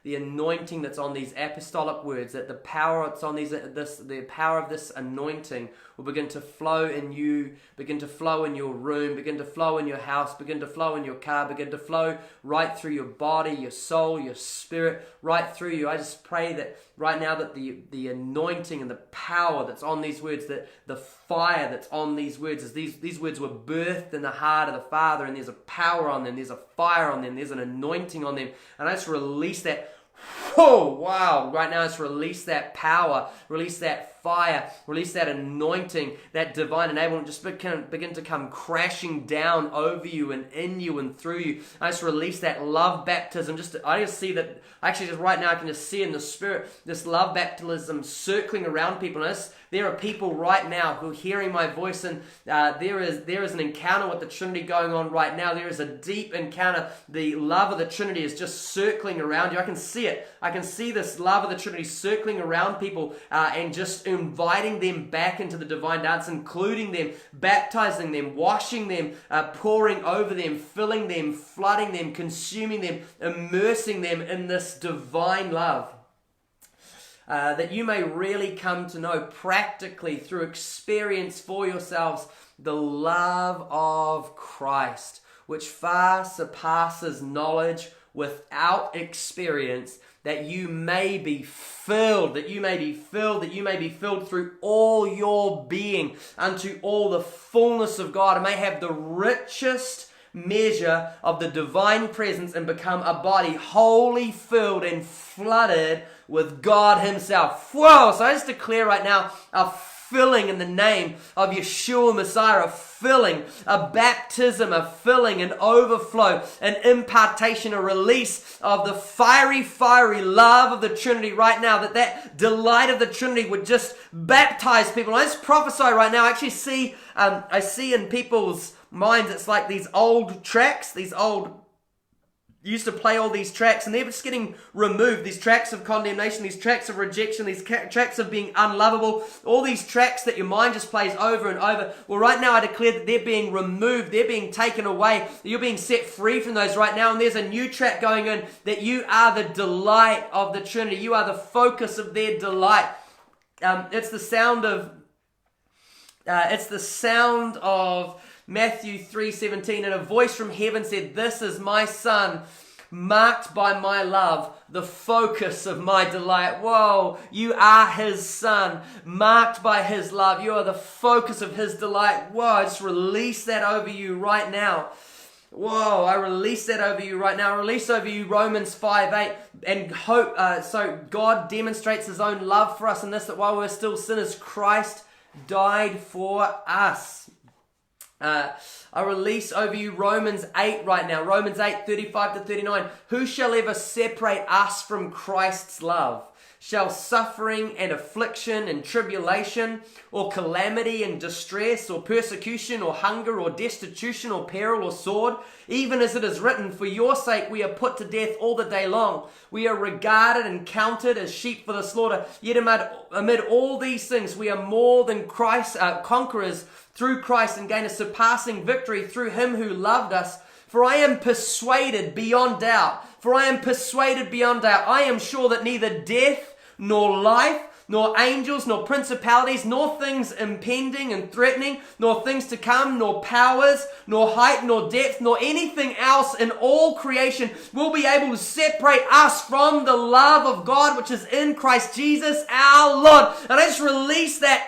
the anointing that's on these apostolic words, that the power that's on the power of this anointing will begin to flow in you, begin to flow in your room, begin to flow in your house, begin to flow in your car, begin to flow right through your body, your soul, your spirit, right through you. I just pray that right now that the anointing and the power that's on these words, that the fire that's on these words, as these words were birthed in the heart of the Father, and there's a power on them, there's a fire on them, there's an anointing on them, and I just release that. Oh, wow. Right now, just release that power, release that fire, release that anointing, that divine enablement, just begin to come crashing down over you and in you and through you. I just release that love baptism. I just see that, actually just right now I can just see in the Spirit this love baptism circling around people. And there are people right now who are hearing my voice, and there is an encounter with the Trinity going on right now. There is a deep encounter. The love of the Trinity is just circling around you. I can see it. I can see this love of the Trinity circling around people and just inviting them back into the divine dance, including them, baptizing them, washing them, pouring over them, filling them, flooding them, consuming them, immersing them in this divine love. That you may really come to know practically through experience for yourselves the love of Christ, which far surpasses knowledge without experience, that you may be filled, that you may be filled through all your being unto all the fullness of God, and may have the richest measure of the divine presence and become a body wholly filled and flooded with God himself. Whoa! So I just declare right now a filling in the name of Yeshua Messiah, a filling, a baptism, a filling, an overflow, an impartation, a release of the fiery love of the Trinity right now, that delight of the Trinity would just baptize people. And I just prophesy right now. I actually I see in people's minds, it's like these old tracks, used to play all these tracks, and they're just getting removed. These tracks of condemnation, these tracks of rejection, these tracks of being unlovable, all these tracks that your mind just plays over and over. Well, right now I declare that they're being removed, they're being taken away, you're being set free from those right now, and there's a new track going in, that you are the delight of the Trinity. You are the focus of their delight. It's the sound of Matthew 3:17, and a voice from heaven said, "This is my Son, marked by my love, the focus of my delight." Whoa, you are his Son, marked by his love. You are the focus of his delight. Whoa, I just release that over you right now. Whoa, I release that over you right now. I release over you Romans 5:8, and hope. So God demonstrates his own love for us in this, that while we're still sinners, Christ died for us. I release over you Romans 8 right now. Romans 8:35-39. Who shall ever separate us from Christ's love? Shall suffering and affliction and tribulation, or calamity and distress, or persecution, or hunger, or destitution, or peril, or sword? Even as it is written, for your sake we are put to death all the day long. We are regarded and counted as sheep for the slaughter. Yet amid all these things we are more than conquerors through Christ, and gain a surpassing victory through him who loved us. For I am persuaded beyond doubt. For I am persuaded beyond doubt. I am sure that neither death nor life, nor angels, nor principalities, nor things impending and threatening, nor things to come, nor powers, nor height, nor depth, nor anything else in all creation will be able to separate us from the love of God which is in Christ Jesus our Lord. And I just release that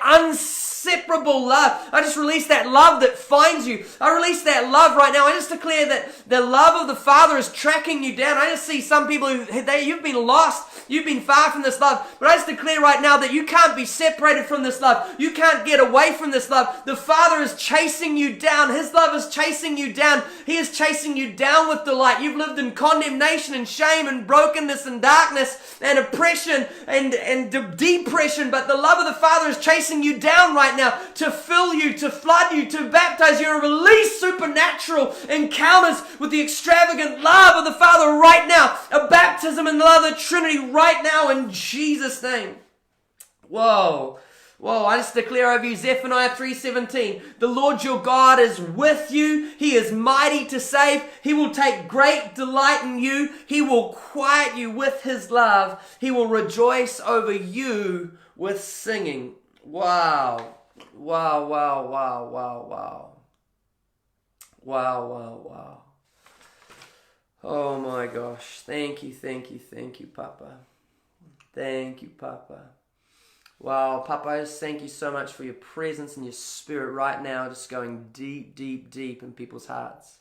inseparable love. I just release that love that finds you. I release that love right now. I just declare that the love of the Father is tracking you down. I just see some people you've been lost. You've been far from this love. But I just declare right now that you can't be separated from this love. You can't get away from this love. The Father is chasing you down. His love is chasing you down. He is chasing you down with delight. You've lived in condemnation and shame and brokenness and darkness and oppression and depression. But the love of the Father is chasing you down right now to fill you, to flood you, to baptize you, and release supernatural encounters with the extravagant love of the Father right now. A baptism in the love of the Trinity right now in Jesus' name. Whoa. Whoa, I just declare over you Zephaniah 3:17. The Lord your God is with you. He is mighty to save. He will take great delight in you. He will quiet you with his love. He will rejoice over you with singing. Wow. Wow, wow, wow, wow, wow. Wow, wow, wow. Oh my gosh. Thank you, Papa. Thank you, Papa. Wow, Papa, I just thank you so much for your presence and your spirit right now, just going deep, deep, deep in people's hearts.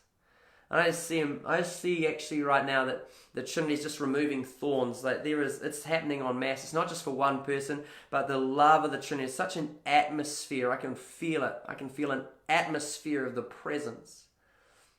And I see actually right now that the Trinity is just removing thorns. Like it's happening en masse. It's not just for one person, but the love of the Trinity is such an atmosphere. I can feel it. I can feel an atmosphere of the presence.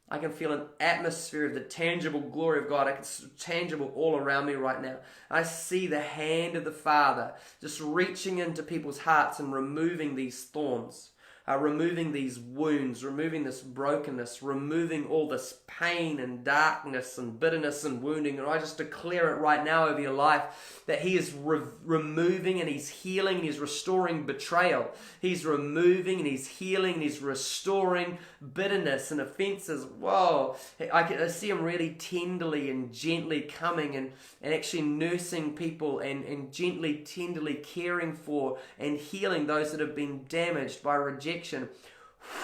I can feel an atmosphere of the tangible glory of God. It's tangible all around me right now. I see the hand of the Father just reaching into people's hearts and removing these thorns, removing these wounds, removing this brokenness, removing all this pain and darkness and bitterness and wounding. And I just declare it right now over your life that he is removing and he's healing and he's restoring betrayal. He's removing and he's healing and he's restoring bitterness and offenses. Whoa. I see him really tenderly and gently coming and actually nursing people and gently, tenderly caring for and healing those that have been damaged by rejection.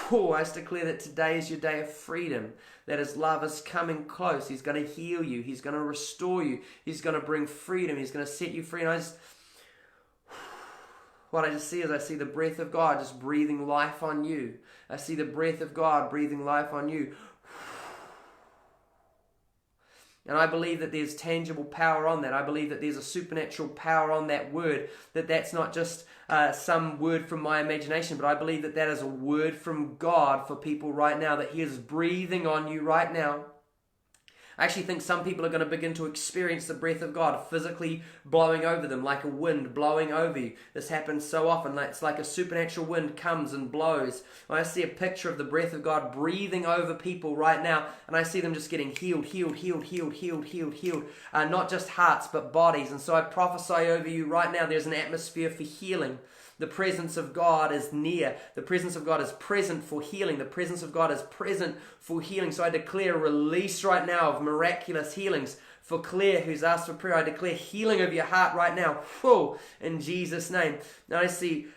Whew, I just declare that today is your day of freedom, that his love is coming close. He's going to heal you. He's going to restore you. He's going to bring freedom. He's going to set you free. And what I just see is I see the breath of God just breathing life on you. I see the breath of God breathing life on you. And I believe that there's tangible power on that. I believe that there's a supernatural power on that word, that's not just some word from my imagination, but I believe that is a word from God for people right now, that he is breathing on you right now. I actually think some people are going to begin to experience the breath of God physically blowing over them, like a wind blowing over you. This happens so often. It's like a supernatural wind comes and blows. I see a picture of the breath of God breathing over people right now, and I see them just getting healed. Not just hearts, but bodies. And so I prophesy over you right now, there's an atmosphere for healing. The presence of God is near. The presence of God is present for healing. The presence of God is present for healing. So I declare release right now of miraculous healings. For Claire, who's asked for prayer, I declare healing of your heart right now. Whoa, in Jesus' name. Now I see,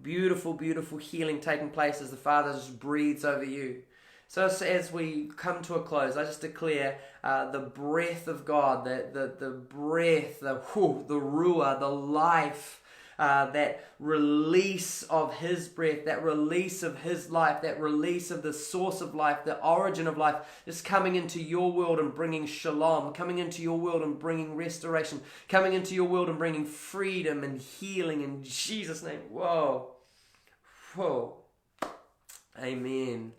beautiful, beautiful healing taking place as the Father just breathes over you. So as we come to a close, I just declare the breath of God, the breath, the ruah, the life, that release of his breath, that release of his life, that release of the source of life, the origin of life, is coming into your world and bringing shalom, coming into your world and bringing restoration, coming into your world and bringing freedom and healing in Jesus' name. Whoa. Amen.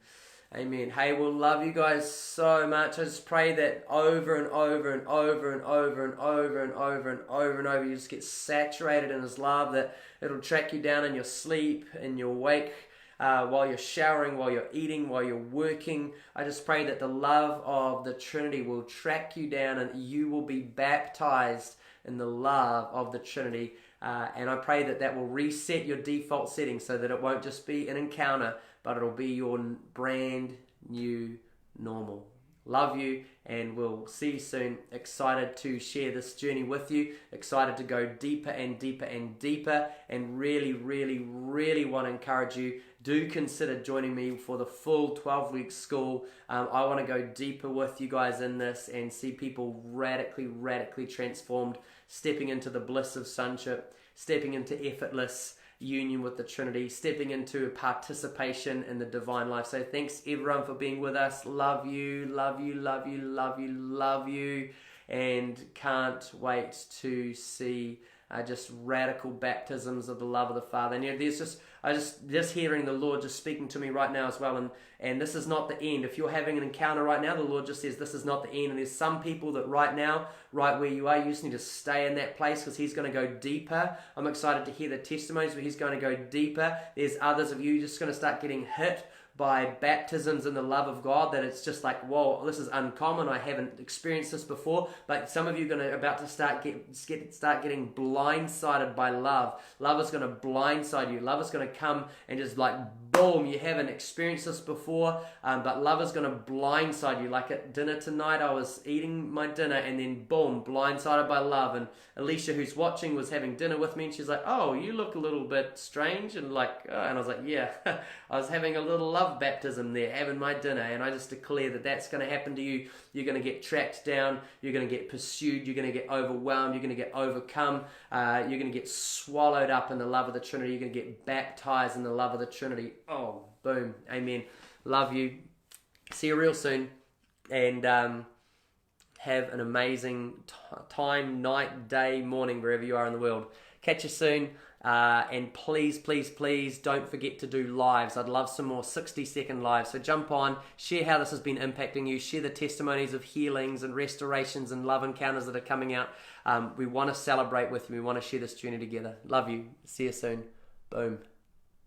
Amen. Hey, we'll love you guys so much. I just pray that over and over and over and over and over and over and over and over, you just get saturated in his love, that it'll track you down in your sleep, in your wake, while you're showering, while you're eating, while you're working. I just pray that the love of the Trinity will track you down and you will be baptized in the love of the Trinity. And I pray that will reset your default settings so that it won't just be an encounter, but it'll be your brand new normal. Love you, and we'll see you soon. Excited to share this journey with you. Excited to go deeper and deeper and deeper, and really, really, really want to encourage you. Do consider joining me for the full 12-week school. I want to go deeper with you guys in this and see people radically, radically transformed, stepping into the bliss of sonship, stepping into effortless union with the Trinity, stepping into participation in the divine life. So thanks everyone for being with us. Love you, love you, love you, love you, love you, and can't wait to see just radical baptisms of the love of the Father. And there's just hearing the Lord just speaking to me right now as well, and this is not the end. If you're having an encounter right now, the Lord just says this is not the end, and there's some people that right now, right where you are, you just need to stay in that place because He's going to go deeper. I'm excited to hear the testimonies where He's going to go deeper. There's others of you just going to start getting hit by baptisms in the love of God, that it's just like, whoa, this is uncommon. I haven't experienced this before. But some of you are about to start getting blindsided by love. Love is going to blindside you. Love is going to come and just like, boom, you haven't experienced this before, but love is going to blindside you. Like at dinner tonight, I was eating my dinner and then boom, blindsided by love. And Alicia, who's watching, was having dinner with me, and she's like, oh, you look a little bit strange, and like, oh. And I was like, yeah, I was having a little love baptism there, having my dinner, and I just declare that that's going to happen to you. You're going to get tracked down, you're going to get pursued, you're going to get overwhelmed, you're going to get overcome, you're going to get swallowed up in the love of the Trinity, you're going to get baptized in the love of the Trinity. Oh, boom, amen. Love you. See you real soon, and have an amazing time, night, day, morning, wherever you are in the world. Catch you soon. And please, please, please don't forget to do lives. I'd love some more 60-second lives. So jump on, share how this has been impacting you, share the testimonies of healings and restorations and love encounters that are coming out. We want to celebrate with you. We want to share this journey together. Love you. See you soon. Boom.